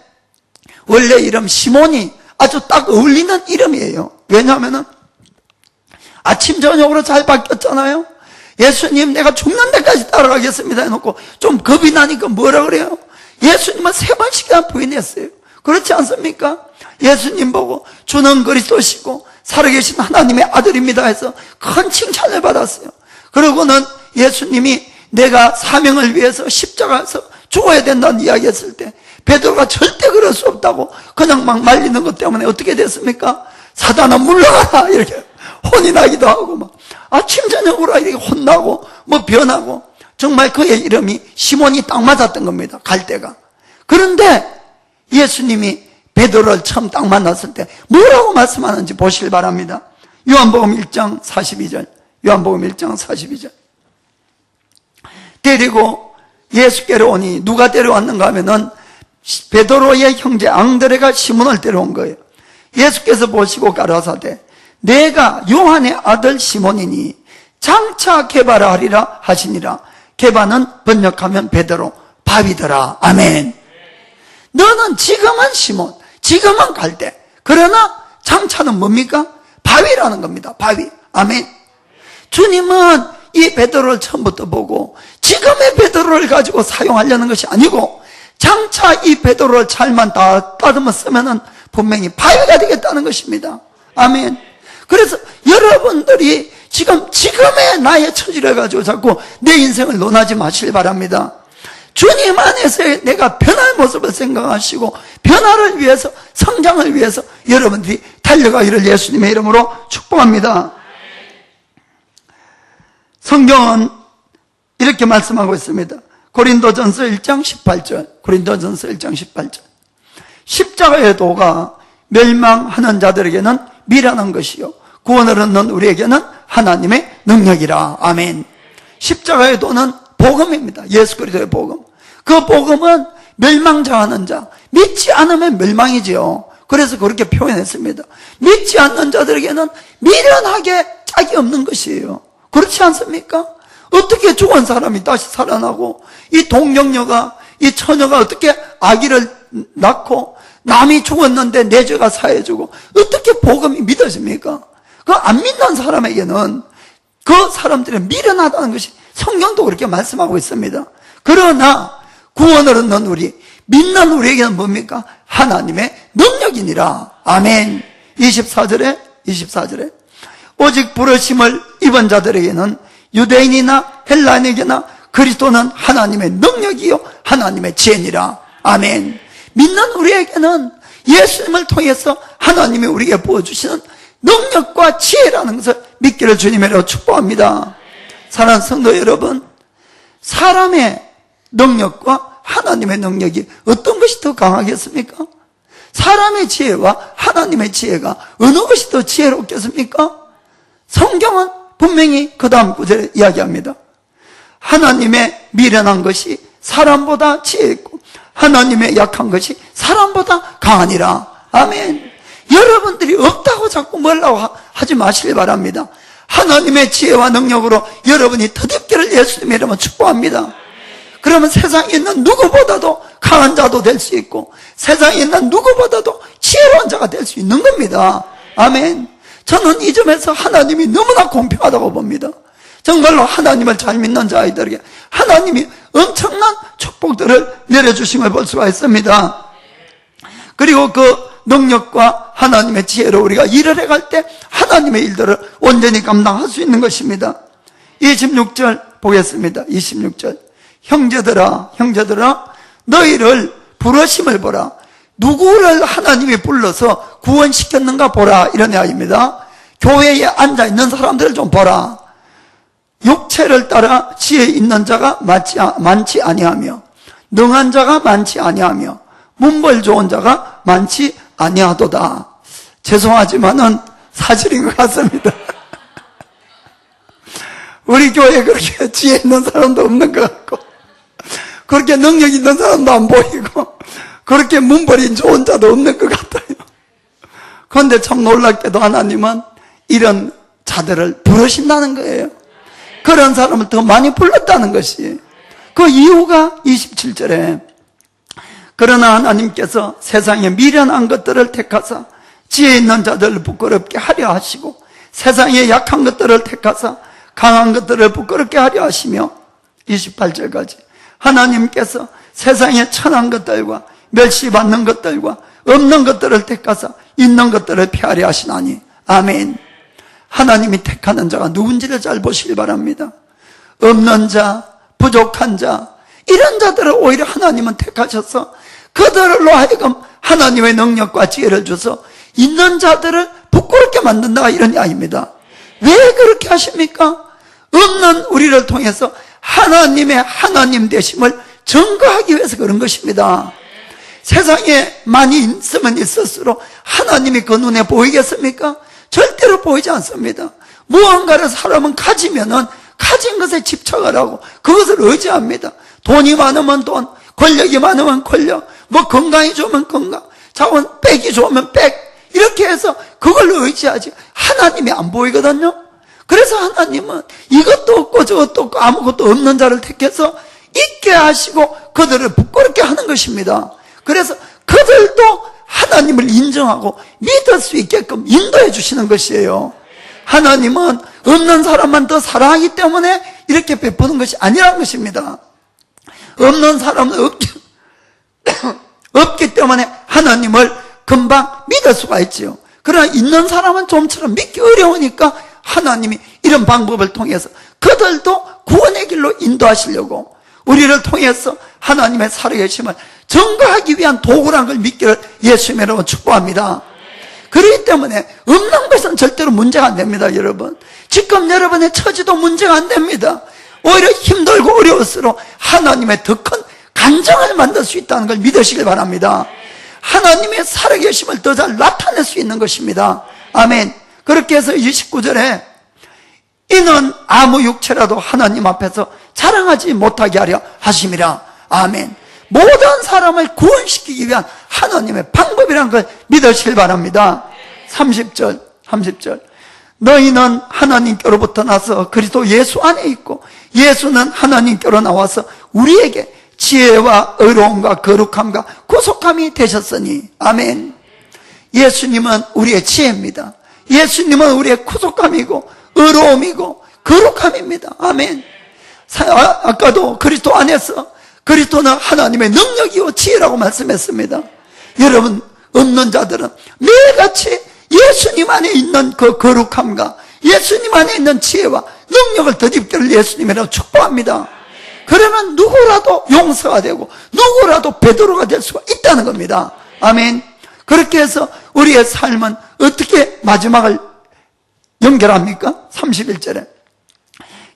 원래 이름 시몬이 아주 딱 어울리는 이름이에요. 왜냐하면 아침 저녁으로 잘 바뀌었잖아요. 예수님 내가 죽는 데까지 따라가겠습니다 해놓고 좀 겁이 나니까 뭐라 그래요? 예수님은 3번씩이나 부인했어요. 그렇지 않습니까? 예수님 보고 주는 그리스도시고 살아계신 하나님의 아들입니다 해서 큰 칭찬을 받았어요. 그러고는 예수님이 내가 사명을 위해서 십자가에서 죽어야 된다는 이야기했을 때 베드로가 절대 그럴 수 없다고 그냥 막 말리는 것 때문에 어떻게 됐습니까? 사단아 물러가라 이렇게 혼이 나기도 하고 막 아침 저녁으로 이렇게 혼나고 뭐 변하고 정말 그의 이름이 시몬이 딱 맞았던 겁니다. 갈 때가. 그런데 예수님이 베드로를 처음 딱 만났을 때 뭐라고 말씀하는지 보시길 바랍니다. 요한복음 1장 42절. 요한복음 1장 42절. 데리고 예수께로 오니 누가 데려왔는가 하면은 베드로의 형제 앙드레가 시몬을 데려온 거예요. 예수께서 보시고 가라사대 내가 요한의 아들 시몬이니 장차 게바라 하리라 하시니라. 게바는 번역하면 베드로, 바위더라. 아멘. 너는 지금은 시몬, 지금은 갈대. 그러나 장차는 뭡니까? 바위라는 겁니다. 바위. 아멘. 주님은 이 베드로를 처음부터 보고 지금의 베드로를 가지고 사용하려는 것이 아니고 장차 이 베드로를 잘만 다듬어 쓰면은 분명히 바위가 되겠다는 것입니다. 아멘. 그래서 여러분들이 지금의 나의 처지를 가지고 자꾸 내 인생을 논하지 마시길 바랍니다. 주님 안에서 내가 변할 모습을 생각하시고 변화를 위해서, 성장을 위해서 여러분들이 달려가기를 예수님의 이름으로 축복합니다. 성경은 이렇게 말씀하고 있습니다. 고린도전서 1장 18절. 고린도전서 1장 18절. 십자가의 도가 멸망하는 자들에게는 미련한 것이요 구원을 얻는 우리에게는 하나님의 능력이라. 아멘. 십자가의 도는 복음입니다. 예수 그리스도의 복음. 그 복음은 멸망당하는 자, 믿지 않으면 멸망이지요. 그래서 그렇게 표현했습니다. 믿지 않는 자들에게는 미련하게 짝이 없는 것이에요. 그렇지 않습니까? 어떻게 죽은 사람이 다시 살아나고 이 동정녀가, 이 처녀가 어떻게 아기를 낳고 남이 죽었는데 내 죄가 사해주고 어떻게 복음이 믿어집니까? 그 안 믿는 사람에게는 그 사람들은 미련하다는 것이 성경도 그렇게 말씀하고 있습니다. 그러나 구원을 얻는 우리, 믿는 우리에게는 뭡니까? 하나님의 능력이니라. 아멘. 24절에 오직 부르심을 입은 자들에게는 유대인이나 헬라인에게나 그리스도는 하나님의 능력이요 하나님의 지혜니라. 아멘. 믿는 우리에게는 예수님을 통해서 하나님이 우리에게 부어주시는 능력과 지혜라는 것을 믿기를 주님으로 축복합니다. 사랑하는 성도 여러분, 사람의 능력과 하나님의 능력이 어떤 것이 더 강하겠습니까? 사람의 지혜와 하나님의 지혜가 어느 것이 더 지혜롭겠습니까? 성경은 분명히 그 다음 구절에 이야기합니다. 하나님의 미련한 것이 사람보다 지혜 있고 하나님의 약한 것이 사람보다 강하니라. 아멘. 여러분들이 없다고 자꾸 뭐라고 하지 마시길 바랍니다. 하나님의 지혜와 능력으로 여러분이 더듬기를 예수님의 이름으로 축복합니다. 그러면 세상에 있는 누구보다도 강한 자도 될 수 있고 세상에 있는 누구보다도 지혜로운 자가 될 수 있는 겁니다. 아멘. 저는 이 점에서 하나님이 너무나 공평하다고 봅니다. 정말로 하나님을 잘 믿는 자아이들에게 하나님이 엄청난 축복들을 내려주심을 볼 수가 있습니다. 그리고 그 능력과 하나님의 지혜로 우리가 일을 해갈 때 하나님의 일들을 온전히 감당할 수 있는 것입니다. 26절 보겠습니다. 26절. 형제들아 너희를 부르심을 보라. 누구를 하나님이 불러서 구원시켰는가 보라. 이런 이야기입니다. 교회에 앉아있는 사람들을 좀 보라. 육체를 따라 지혜 있는 자가 많지 아니하며 능한 자가 많지 아니하며 문벌 좋은 자가 많지 아니하도다. 죄송하지만은 사실인 것 같습니다. 우리 교회에 그렇게 지혜 있는 사람도 없는 것 같고 그렇게 능력 있는 사람도 안 보이고 그렇게 문벌이 좋은 자도 없는 것 같아요. 그런데 참 놀랍게도 하나님은 이런 자들을 부르신다는 거예요. 그런 사람을 더 많이 불렀다는 것이. 그 이유가 27절에 그러나 하나님께서 세상에 미련한 것들을 택하사 지혜 있는 자들을 부끄럽게 하려 하시고 세상에 약한 것들을 택하사 강한 것들을 부끄럽게 하려 하시며 28절까지 하나님께서 세상에 천한 것들과 멸시받는 것들과 없는 것들을 택하사 있는 것들을 피하려 하시나니. 아멘. 하나님이 택하는 자가 누군지를 잘 보시기 바랍니다. 없는 자, 부족한 자, 이런 자들을 오히려 하나님은 택하셔서 그들로 하여금 하나님의 능력과 지혜를 줘서 있는 자들을 부끄럽게 만든다, 이런 이야기입니다. 왜 그렇게 하십니까? 없는 우리를 통해서 하나님의 하나님 되심을 증거하기 위해서 그런 것입니다. 세상에 많이 있으면 있을수록 하나님이 그 눈에 보이겠습니까? 절대로 보이지 않습니다. 무언가를 사람은 가지면은 가진 것에 집착을 하고 그것을 의지합니다. 돈이 많으면 돈, 권력이 많으면 권력, 뭐 건강이 좋으면 건강, 자원, 빽이 좋으면 빽, 이렇게 해서 그걸 의지하지 하나님이 안 보이거든요. 그래서 하나님은 이것도 없고 저것도 없고 아무것도 없는 자를 택해서 있게 하시고 그들을 부끄럽게 하는 것입니다. 그래서 그들도 하나님을 인정하고 믿을 수 있게끔 인도해 주시는 것이에요. 하나님은 없는 사람만 더 사랑하기 때문에 이렇게 베푸는 것이 아니라는 것입니다. 없는 사람은 없기 때문에 하나님을 금방 믿을 수가 있지요. 그러나 있는 사람은 좀처럼 믿기 어려우니까 하나님이 이런 방법을 통해서 그들도 구원의 길로 인도하시려고 우리를 통해서 하나님의 살아계심을 증거하기 위한 도구란 걸 믿기를 예수님의 이름으로 축복합니다. 그렇기 때문에 없는 것은 절대로 문제가 안 됩니다, 여러분. 지금 여러분의 처지도 문제가 안 됩니다. 오히려 힘들고 어려울수록 하나님의 더 큰 간증을 만들 수 있다는 걸 믿으시길 바랍니다. 하나님의 살아계심을 더 잘 나타낼 수 있는 것입니다. 아멘. 그렇게 해서 29절에 이는 아무 육체라도 하나님 앞에서 자랑하지 못하게 하려 하심이라. 아멘. 모든 사람을 구원시키기 위한 하나님의 방법이라는 걸 믿으시길 바랍니다. 30절 너희는 하나님께로부터 나서 그리스도 예수 안에 있고 예수는 하나님께로 나와서 우리에게 지혜와 의로움과 거룩함과 구속함이 되셨으니. 아멘. 예수님은 우리의 지혜입니다. 예수님은 우리의 구속함이고 의로움이고 거룩함입니다. 아멘. 아까도 그리스도 안에서 그리스도는 하나님의 능력이요 지혜라고 말씀했습니다. 여러분, 없는 자들은 매일같이 예수님 안에 있는 그 거룩함과 예수님 안에 있는 지혜와 능력을 덧입기를 예수님이라고 축복합니다. 그러면 누구라도 용서가 되고 누구라도 베드로가 될 수가 있다는 겁니다. 아멘. 그렇게 해서 우리의 삶은 어떻게 마지막을 연결합니까? 31절에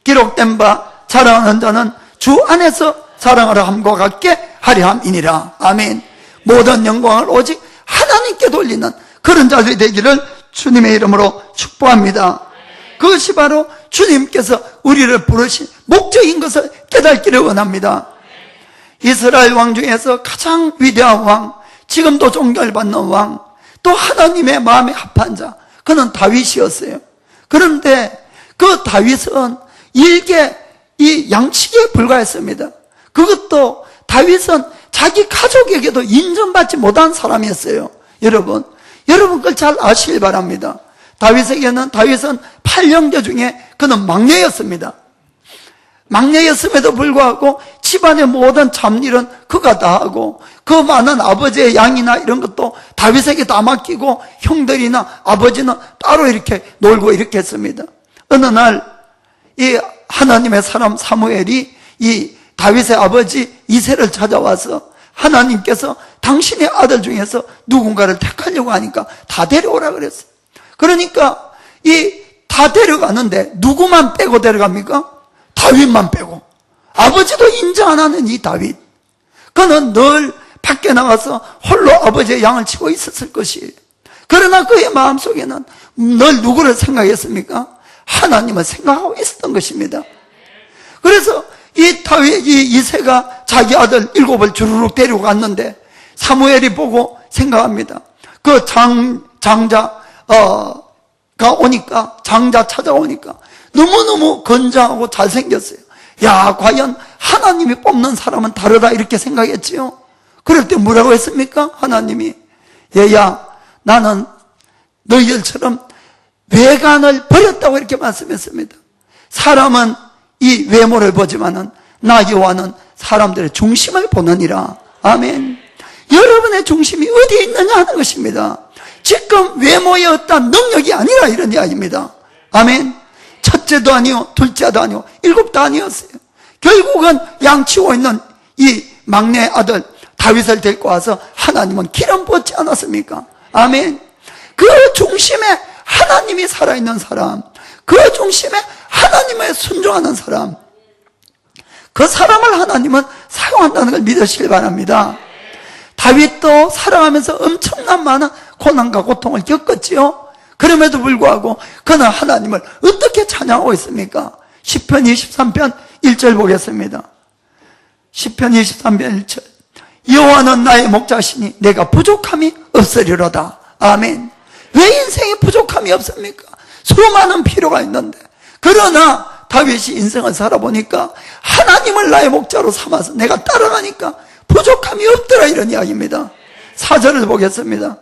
기록된 바 자랑하는 자는 주 안에서 자랑하라 함과 같게 하려 함이니라. 아멘. 모든 영광을 오직 하나님께 돌리는 그런 자들이 되기를 주님의 이름으로 축복합니다. 그것이 바로 주님께서 우리를 부르신 목적인 것을 깨닫기를 원합니다. 이스라엘 왕 중에서 가장 위대한 왕, 지금도 존경받는 왕, 또 하나님의 마음에 합한 자, 그는 다윗이었어요. 그런데 그 다윗은 일개 이 양치기에 불과했습니다. 그것도 다윗은 자기 가족에게도 인정받지 못한 사람이었어요. 여러분 그걸 잘 아시길 바랍니다. 다윗은 8형제 중에 그는 막내였습니다. 막내였음에도 불구하고 집안의 모든 잡일은 그가 다 하고 그 많은 아버지의 양이나 이런 것도 다윗에게 다 맡기고 형들이나 아버지는 따로 이렇게 놀고 이렇게 했습니다. 어느 날 이 하나님의 사람 사무엘이 이 다윗의 아버지 이새를 찾아와서 하나님께서 당신의 아들 중에서 누군가를 택하려고 하니까 다 데려오라 그랬어요. 그러니까 이 다 데려가는데 누구만 빼고 데려갑니까? 다윗만 빼고. 아버지도 인정 안 하는 이 다윗, 그는 늘 밖에 나가서 홀로 아버지의 양을 치고 있었을 것이에요. 그러나 그의 마음속에는 늘 누구를 생각했습니까? 하나님을 생각하고 있었던 것입니다. 그래서 이 다윗, 이 이새가 자기 아들 7을 주르륵 데리고 갔는데 사무엘이 보고 생각합니다. 그 장자가 오니까, 장자 찾아오니까 너무너무 건장하고 잘생겼어요. 야, 과연 하나님이 뽑는 사람은 다르다 이렇게 생각했지요. 그럴 때 뭐라고 했습니까? 하나님이, 얘야, 나는 너희들처럼 외관을 버렸다고 이렇게 말씀했습니다. 사람은 이 외모를 보지만은 나 여호와는 사람들의 중심을 보느니라. 아멘. 여러분의 중심이 어디에 있느냐 하는 것입니다. 지금 외모의 어떤 능력이 아니라 이런 이야기입니다. 아멘. 첫째도 아니요, 둘째도 아니요, 7도 아니었어요. 결국은 양치고 있는 이 막내 아들 다윗을 데리고 와서 하나님은 기름 부었지 않았습니까? 아멘. 그 중심에 하나님이 살아있는 사람, 그 중심에 하나님에 순종하는 사람, 그 사람을 하나님은 사용한다는 걸 믿으시길 바랍니다. 다윗도 살아가면서 엄청난 많은 고난과 고통을 겪었지요. 그럼에도 불구하고 그는 하나님을 어떻게 찬양하고 있습니까? 시편 23편 1절 보겠습니다. 시편 23편 1절. 여호와는 나의 목자시니 내가 부족함이 없으리로다. 아멘. 왜 인생에 부족함이 없습니까? 수많은 필요가 있는데. 그러나 다윗이 인생을 살아보니까 하나님을 나의 목자로 삼아서 내가 따라가니까 부족함이 없더라, 이런 이야기입니다. 4절을 보겠습니다.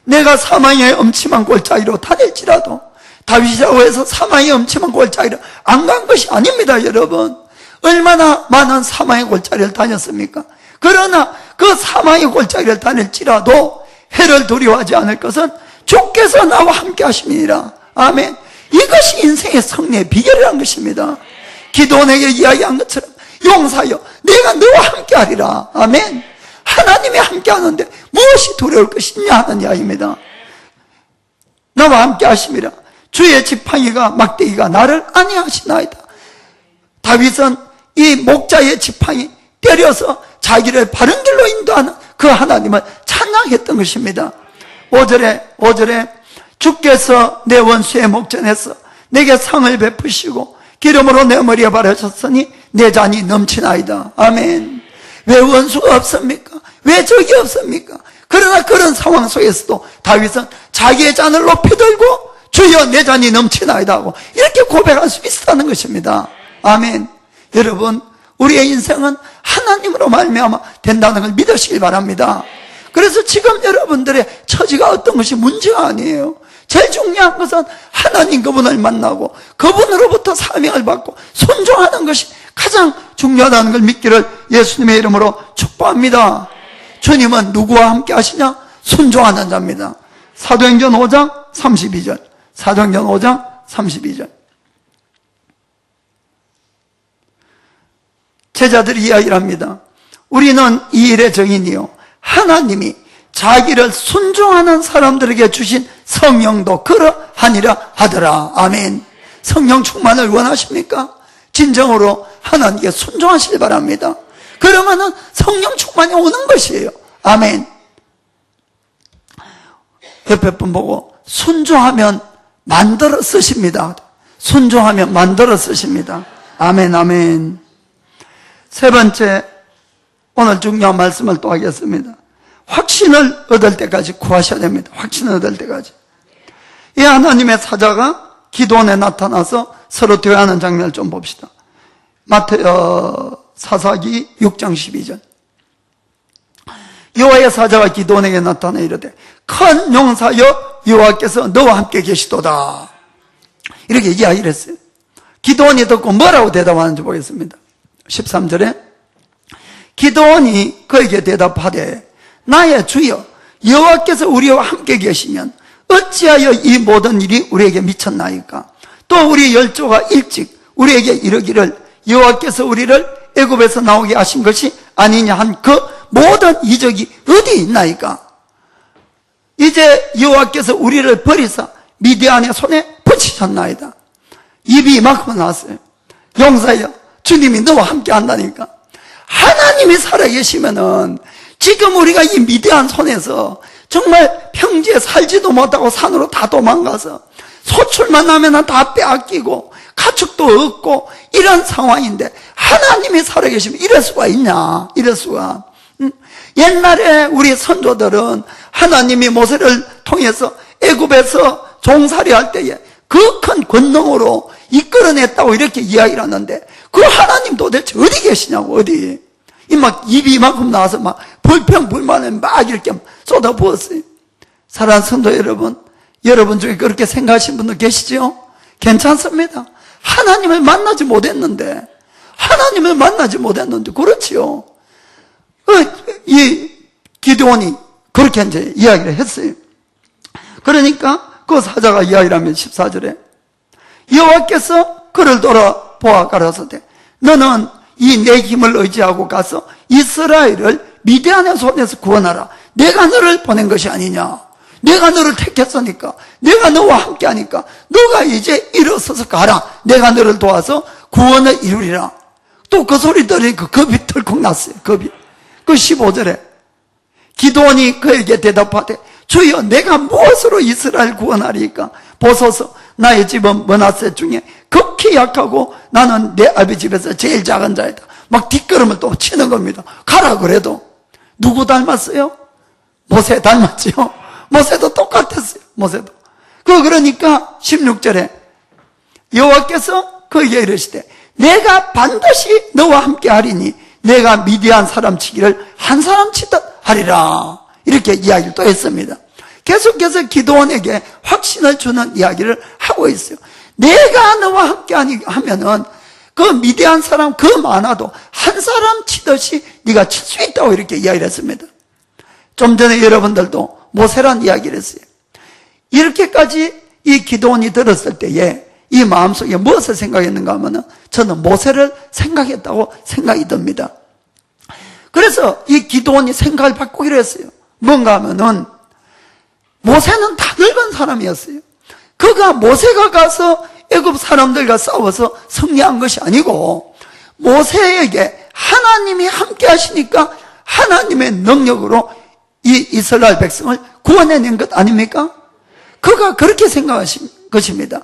내가 사망의 엄침한 골짜기로 다닐지라도, 다윗이라고 해서 사망의 엄침한 골짜기로 안 간 것이 아닙니다, 여러분. 얼마나 많은 사망의 골짜기를 다녔습니까? 그러나 그 사망의 골짜기를 다닐지라도 해를 두려워하지 않을 것은 주께서 나와 함께 하심이니라. 아멘. 이것이 인생의 승리의 비결이라는 것입니다. 기도원에게 이야기한 것처럼 용사여 내가 너와 함께 하리라. 아멘. 하나님이 함께 하는데 무엇이 두려울 것이냐 하는 이야기입니다. 나와 함께 하심이라. 주의 지팡이가 막대기가 나를 안위하시나이다. 다윗은 이 목자의 지팡이 때려서 자기를 바른 길로 인도하는 그 하나님을 찬양했던 것입니다. 5절에 주께서 내 원수의 목전에서 내게 상을 베푸시고 기름으로 내 머리에 바르셨으니 내 잔이 넘치나이다. 아멘. 왜 원수가 없습니까? 왜 적이 없습니까? 그러나 그런 상황 속에서도 다윗은 자기의 잔을 높이 들고 주여 내 잔이 넘치나이다 하고 이렇게 고백할 수 있었다는 것입니다. 아멘. 여러분, 우리의 인생은 하나님으로 말미암아 된다는 걸 믿으시길 바랍니다. 그래서 지금 여러분들의 처지가 어떤 것이 문제가 아니에요. 제일 중요한 것은 하나님 그분을 만나고 그분으로부터 사명을 받고 순종하는 것이 가장 중요하다는 걸 믿기를 예수님의 이름으로 축복합니다. 주님은 누구와 함께 하시냐? 순종하는 자입니다. 사도행전 5장 32절. 사도행전 5장 32절. 제자들이 이야기를 합니다. 우리는 이 일의 증인이요 하나님이 자기를 순종하는 사람들에게 주신 성령도 그러하니라 하더라. 아멘. 성령 충만을 원하십니까? 진정으로 하나님께 순종하시길 바랍니다. 그러면은 성령 충만이 오는 것이에요. 아멘. 옆에 분 보고 순종하면 만들어 쓰십니다. 순종하면 만들어 쓰십니다. 아멘, 아멘. 세 번째, 오늘 중요한 말씀을 또 하겠습니다. 확신을 얻을 때까지 구하셔야 됩니다. 확신을 얻을 때까지. 이 하나님의 사자가 기도원에 나타나서 서로 대화하는 장면을 좀 봅시다. 사사기 6장 12절. 여호와의 사자가 기도원에게 나타나 이르되 큰 용사여 여호와께서 너와 함께 계시도다. 이렇게 이야기를 했어요. 기도원이 듣고 뭐라고 대답하는지 보겠습니다. 13절에 기도원이 그에게 대답하되 나의 주여 여호와께서 우리와 함께 계시면 어찌하여 이 모든 일이 우리에게 미쳤나이까? 또 우리 열조가 일찍 우리에게 이르기를 여호와께서 우리를 애굽에서 나오게 하신 것이 아니냐 한 그 모든 이적이 어디 있나이까? 이제 여호와께서 우리를 버리사 미디안의 손에 붙이셨나이다. 입이 이만큼 나왔어요. 용사여 주님이 너와 함께 한다니까. 하나님이 살아계시면은 지금 우리가 이 미디안 손에서 정말 평지에 살지도 못하고 산으로 다 도망가서 소출만 나면 다 빼앗기고 가축도 없고 이런 상황인데 하나님이 살아계시면 이럴 수가 있냐? 이럴 수가. 옛날에 우리 선조들은 하나님이 모세를 통해서 애굽에서 종살이 할 때에 그 큰 권능으로 이끌어냈다고 이렇게 이야기를 하는데 그 하나님 도대체 어디 계시냐고. 어디. 입이 이만큼 나와서 막 불평불만을 막 이렇게 쏟아부었어요. 사랑하는 성도 여러분, 여러분 중에 그렇게 생각하시는 분들 계시죠? 괜찮습니다. 하나님을 만나지 못했는데 그렇지요. 이 기드온이 그렇게 이제 이야기를 했어요. 그러니까 그 사자가 이야기를 하면 14절에 여호와께서 그를 돌아보아 가라사대 너는 이 내 힘을 의지하고 가서 이스라엘을 미디안의 손에서 구원하라. 내가 너를 보낸 것이 아니냐. 내가 너를 택했으니까, 내가 너와 함께 하니까 너가 이제 일어서서 가라. 내가 너를 도와서 구원을 이루리라. 또 그 소리 들으니까 겁이 덜컥 났어요. 겁이. 그 15절에 기드온이 그에게 대답하되 주여 내가 무엇으로 이스라엘 구원하리까? 보소서 나의 집은 므낫세 중에 극히 약하고 나는 내 아비 집에서 제일 작은 자이다. 막 뒷걸음을 또 치는 겁니다. 가라 그래도. 누구 닮았어요? 모세 닮았지요. 모세도 똑같았어요. 모세도. 그러니까 16절에 여호와께서 그에게 이르시되 내가 반드시 너와 함께 하리니 내가 미디안 사람 치기를 한 사람 치듯 하리라. 이렇게 이야기를 또 했습니다. 계속해서 기드온에게 확신을 주는 이야기를 하고 있어요. 내가 너와 함께 하면은 그 미디안 사람 그 많아도 한 사람 치듯이 네가 칠 수 있다고 이렇게 이야기를 했습니다. 좀 전에 여러분들도 모세란 이야기를 했어요. 이렇게까지 이 기드온이 들었을 때에 이 마음속에 무엇을 생각했는가 하면은 저는 모세를 생각했다고 생각이 듭니다. 그래서 이 기드온이 생각을 바꾸기로 했어요. 뭔가 하면은 모세는 다 늙은 사람이었어요. 모세가 가서 애굽 사람들과 싸워서 승리한 것이 아니고 모세에게 하나님이 함께 하시니까 하나님의 능력으로 이 이스라엘 백성을 구원해낸 것 아닙니까? 그가 그렇게 생각하신 것입니다.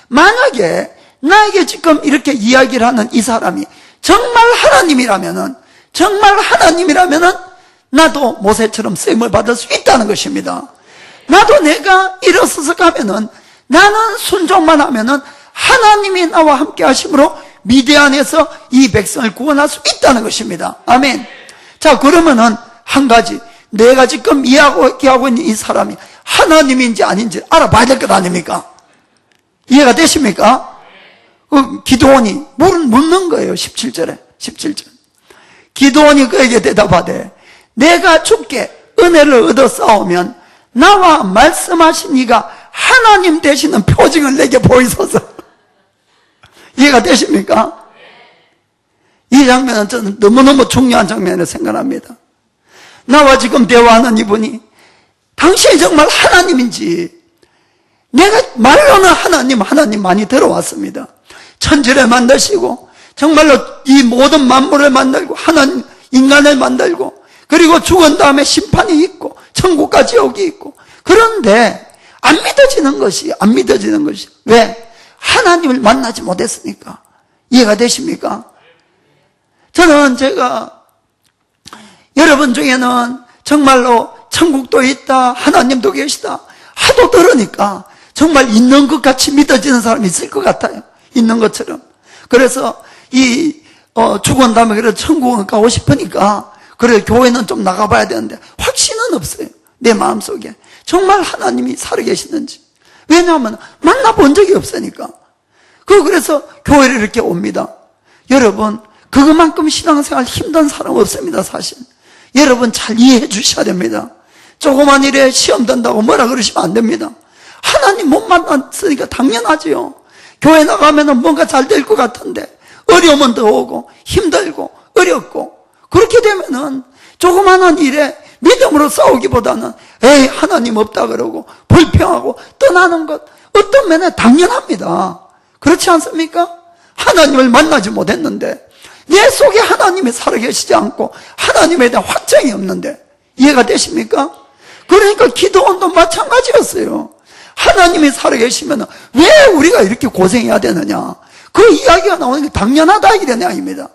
만약에 나에게 지금 이렇게 이야기를 하는 이 사람이 정말 하나님이라면은 나도 모세처럼 쓰임을 받을 수 있다는 것입니다. 나도 내가 일어서서 가면은 나는 순종만 하면은 하나님이 나와 함께 하심으로 미디안에서 이 백성을 구원할 수 있다는 것입니다. 아멘. 자, 그러면은 한 가지, 내가 지금 이야기하고 있는 이 사람이 하나님인지 아닌지 알아봐야 될 것 아닙니까? 이해가 되십니까? 기드온이 묻는 거예요. 17절. 기드온이 그에게 대답하되 내가 주께 은혜를 얻어 싸우면 나와 말씀하신 이가 하나님 되시는 표징을 내게 보이소서. 이해가 되십니까? 이 장면은 저는 너무너무 중요한 장면을 생각합니다. 나와 지금 대화하는 이분이 당신이 정말 하나님인지, 내가 말로는 하나님 많이 들어왔습니다. 천지를 만드시고 정말로 이 모든 만물을 만들고 하나님 인간을 만들고 그리고 죽은 다음에 심판이 있고 천국과 지옥이 있고, 그런데 안 믿어지는 것이 왜? 하나님을 만나지 못했으니까. 이해가 되십니까? 제가 여러분 중에는 정말로 천국도 있다, 하나님도 계시다 하도 들으니까 정말 있는 것 같이 믿어지는 사람이 있을 것 같아요. 있는 것처럼. 그래서 죽은 다음에 그래 천국을 가고 싶으니까 그래 교회는 좀 나가봐야 되는데 확신은 없어요. 내 마음속에 정말 하나님이 살아계시는지. 왜냐하면 만나본 적이 없으니까. 그래서 교회를 이렇게 옵니다. 여러분, 그것만큼 신앙생활 힘든 사람 없습니다, 사실. 여러분 잘 이해해 주셔야 됩니다. 조그만 일에 시험 든다고 뭐라 그러시면 안 됩니다. 하나님 못 만났으니까 당연하지요. 교회 나가면 뭔가 잘 될 것 같은데 어려움은 더 오고 힘들고 어렵고, 그렇게 되면은 조그만한 일에 믿음으로 싸우기보다는 에이 하나님 없다 그러고 불평하고 떠나는 것 어떤 면에 당연합니다. 그렇지 않습니까? 하나님을 만나지 못했는데, 내 속에 하나님이 살아계시지 않고 하나님에 대한 확정이 없는데, 이해가 되십니까? 그러니까 기도원도 마찬가지였어요. 하나님이 살아계시면 왜 우리가 이렇게 고생해야 되느냐, 그 이야기가 나오는 게 당연하다 이런 이야기입니다.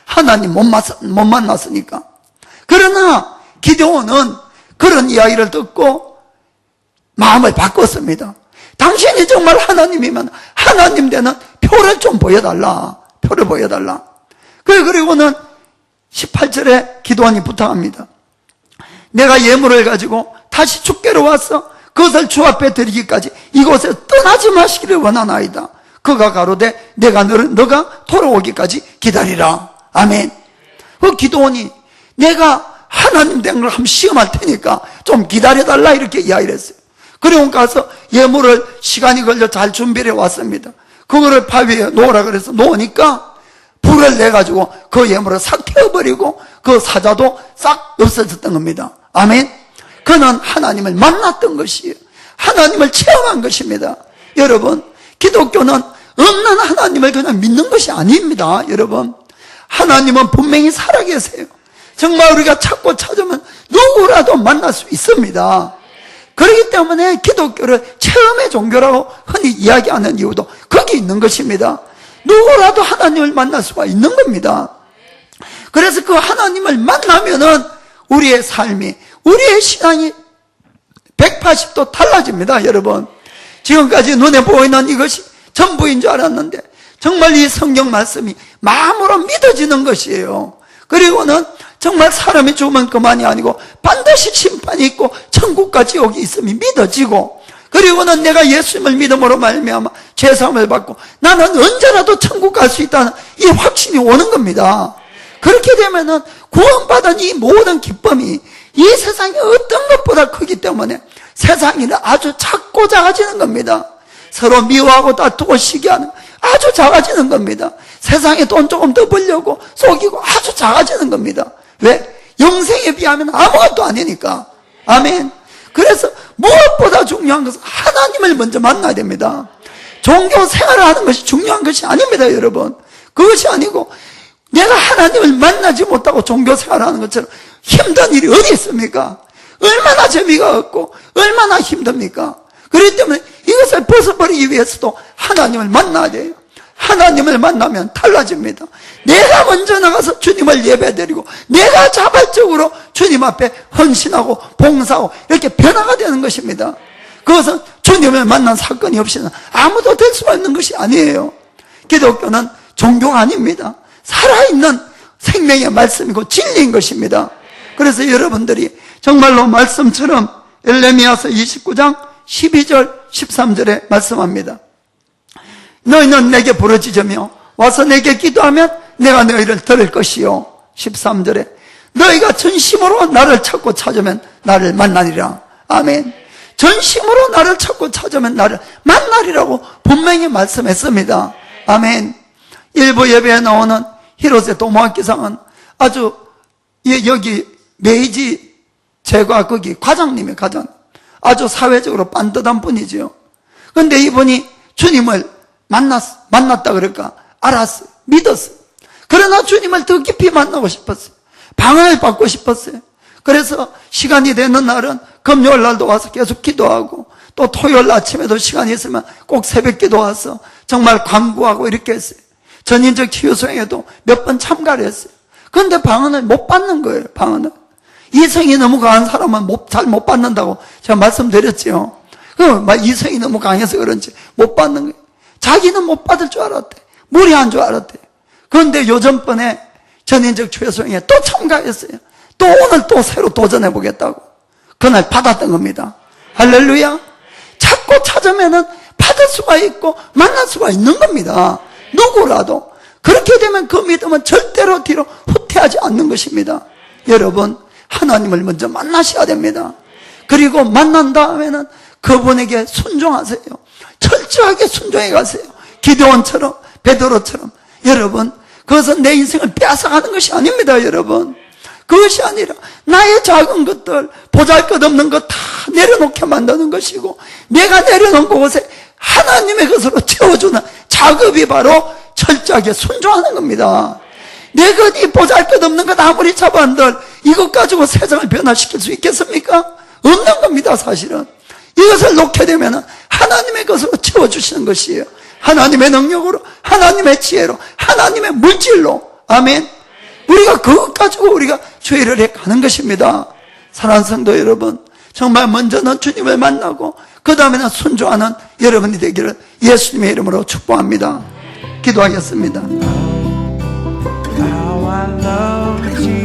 하나님 못 만났으니까. 그러나 기드온은 그런 이야기를 듣고 마음을 바꿨습니다. 당신이 정말 하나님이면 하나님 되는 표를 좀 보여달라. 표를 보여달라. 그리고는 18절에 기드온이 부탁합니다. 내가 예물을 가지고 다시 주께로 와서 그것을 주 앞에 드리기까지 이곳에 떠나지 마시기를 원하나이다. 그가 가로되 너가 돌아오기까지 기다리라. 아멘. 기드온이 내가 하나님 된 걸 한번 시험할 테니까 좀 기다려달라 이렇게 이야기를 했어요. 그리고 가서 예물을 시간이 걸려 잘 준비를 해 왔습니다. 그거를 바 위에 놓으라 그래서 놓으니까 불을 내가지고 그 예물을 싹 태워버리고 그 사자도 싹 없어졌던 겁니다. 아멘. 그는 하나님을 만났던 것이에요. 하나님을 체험한 것입니다. 여러분, 기독교는 없는 하나님을 그냥 믿는 것이 아닙니다. 여러분, 하나님은 분명히 살아계세요. 정말 우리가 찾고 찾으면 누구라도 만날 수 있습니다. 그렇기 때문에 기독교를 체험의 종교라고 흔히 이야기하는 이유도 거기 있는 것입니다. 누구라도 하나님을 만날 수가 있는 겁니다. 그래서 그 하나님을 만나면은 우리의 삶이, 우리의 신앙이 180도 달라집니다. 여러분, 지금까지 눈에 보이는 이것이 전부인 줄 알았는데 정말 이 성경 말씀이 마음으로 믿어지는 것이에요. 그리고는 정말 사람이 죽으면 그만이 아니고 반드시 심판이 있고 천국과 지옥이 있음이 믿어지고, 그리고는 내가 예수님을 믿음으로 말미암아 죄사함을 받고 나는 언제라도 천국 갈 수 있다는 이 확신이 오는 겁니다. 그렇게 되면은 구원받은 이 모든 기쁨이 이 세상의 어떤 것보다 크기 때문에 세상이 아주 작고 작아지는 겁니다. 서로 미워하고 다투고 시기하는 아주 작아지는 겁니다. 세상에 돈 조금 더 벌려고 속이고 아주 작아지는 겁니다. 왜? 영생에 비하면 아무것도 아니니까. 아멘. 그래서 무엇보다 중요한 것은 하나님을 먼저 만나야 됩니다. 종교 생활을 하는 것이 중요한 것이 아닙니다, 여러분. 그것이 아니고 내가 하나님을 만나지 못하고 종교 생활을 하는 것처럼 힘든 일이 어디 있습니까? 얼마나 재미가 없고 얼마나 힘듭니까? 그렇기 때문에 이것을 벗어버리기 위해서도 하나님을 만나야 돼요. 하나님을 만나면 달라집니다. 내가 먼저 나가서 주님을 예배드리고 내가 자발적으로 주님 앞에 헌신하고 봉사하고 이렇게 변화가 되는 것입니다. 그것은 주님을 만난 사건이 없이는 아무도 될 수가 있는 것이 아니에요. 기독교는 종교가 아닙니다. 살아있는 생명의 말씀이고 진리인 것입니다. 그래서 여러분들이 정말로 말씀처럼 엘레미야서 29장 12절 13절에 말씀합니다. 너희는 내게 부르짖으며 와서 내게 기도하면 내가 너희를 들을 것이요. 13절에 너희가 전심으로 나를 찾고 찾으면 나를 만나리라. 아멘. 전심으로 나를 찾고 찾으면 나를 만나리라고 분명히 말씀했습니다. 아멘. 일부 예배에 나오는 히로세 도모아키상은 아주 여기 메이지 제과 거기 과장님의 과장, 아주 사회적으로 반듯한 분이죠. 그런데 이분이 주님을 만났다 그럴까? 알았어요. 믿었어요. 그러나 주님을 더 깊이 만나고 싶었어요. 방언을 받고 싶었어요. 그래서 시간이 되는 날은 금요일 날도 와서 계속 기도하고, 또 토요일 아침에도 시간이 있으면 꼭 새벽 기도 와서 정말 간구하고 이렇게 했어요. 전인적 치유 수행에도 몇 번 참가를 했어요. 그런데 방언을 못 받는 거예요. 방언을. 이성이 너무 강한 사람은 잘 못 받는다고 제가 말씀드렸죠. 이성이 너무 강해서 그런지 못 받는 거예요. 자기는 못 받을 줄 알았대. 무리한 줄 알았대. 그런데 요전번에 전인적 최소행에 또 참가했어요. 또 오늘 또 새로 도전해 보겠다고. 그날 받았던 겁니다. 할렐루야. 찾고 찾으면은 받을 수가 있고 만날 수가 있는 겁니다. 누구라도. 그렇게 되면 그 믿음은 절대로 뒤로 후퇴하지 않는 것입니다. 여러분, 하나님을 먼저 만나셔야 됩니다. 그리고 만난 다음에는 그분에게 순종하세요. 철저하게 순종해 가세요. 기드온처럼, 베드로처럼. 여러분, 그것은 내 인생을 빼앗아가는 것이 아닙니다. 여러분, 그것이 아니라 나의 작은 것들, 보잘것없는 것 다 내려놓게 만드는 것이고, 내가 내려놓은 그곳에 하나님의 것으로 채워주는 작업이 바로 철저하게 순종하는 겁니다. 내 것이 보잘것없는 것 아무리 잡아한들 이것 가지고 세상을 변화시킬 수 있겠습니까? 없는 겁니다. 사실은 이것을 놓게 되면 하나님의 것으로 채워주시는 것이에요. 하나님의 능력으로, 하나님의 지혜로, 하나님의 물질로. 아멘. 우리가 그것 가지고 우리가 죄를 해가는 것입니다. 사랑하는 성도 여러분, 정말 먼저는 주님을 만나고 그 다음에는 순종하는 여러분이 되기를 예수님의 이름으로 축복합니다. 기도하겠습니다. How I love Jesus.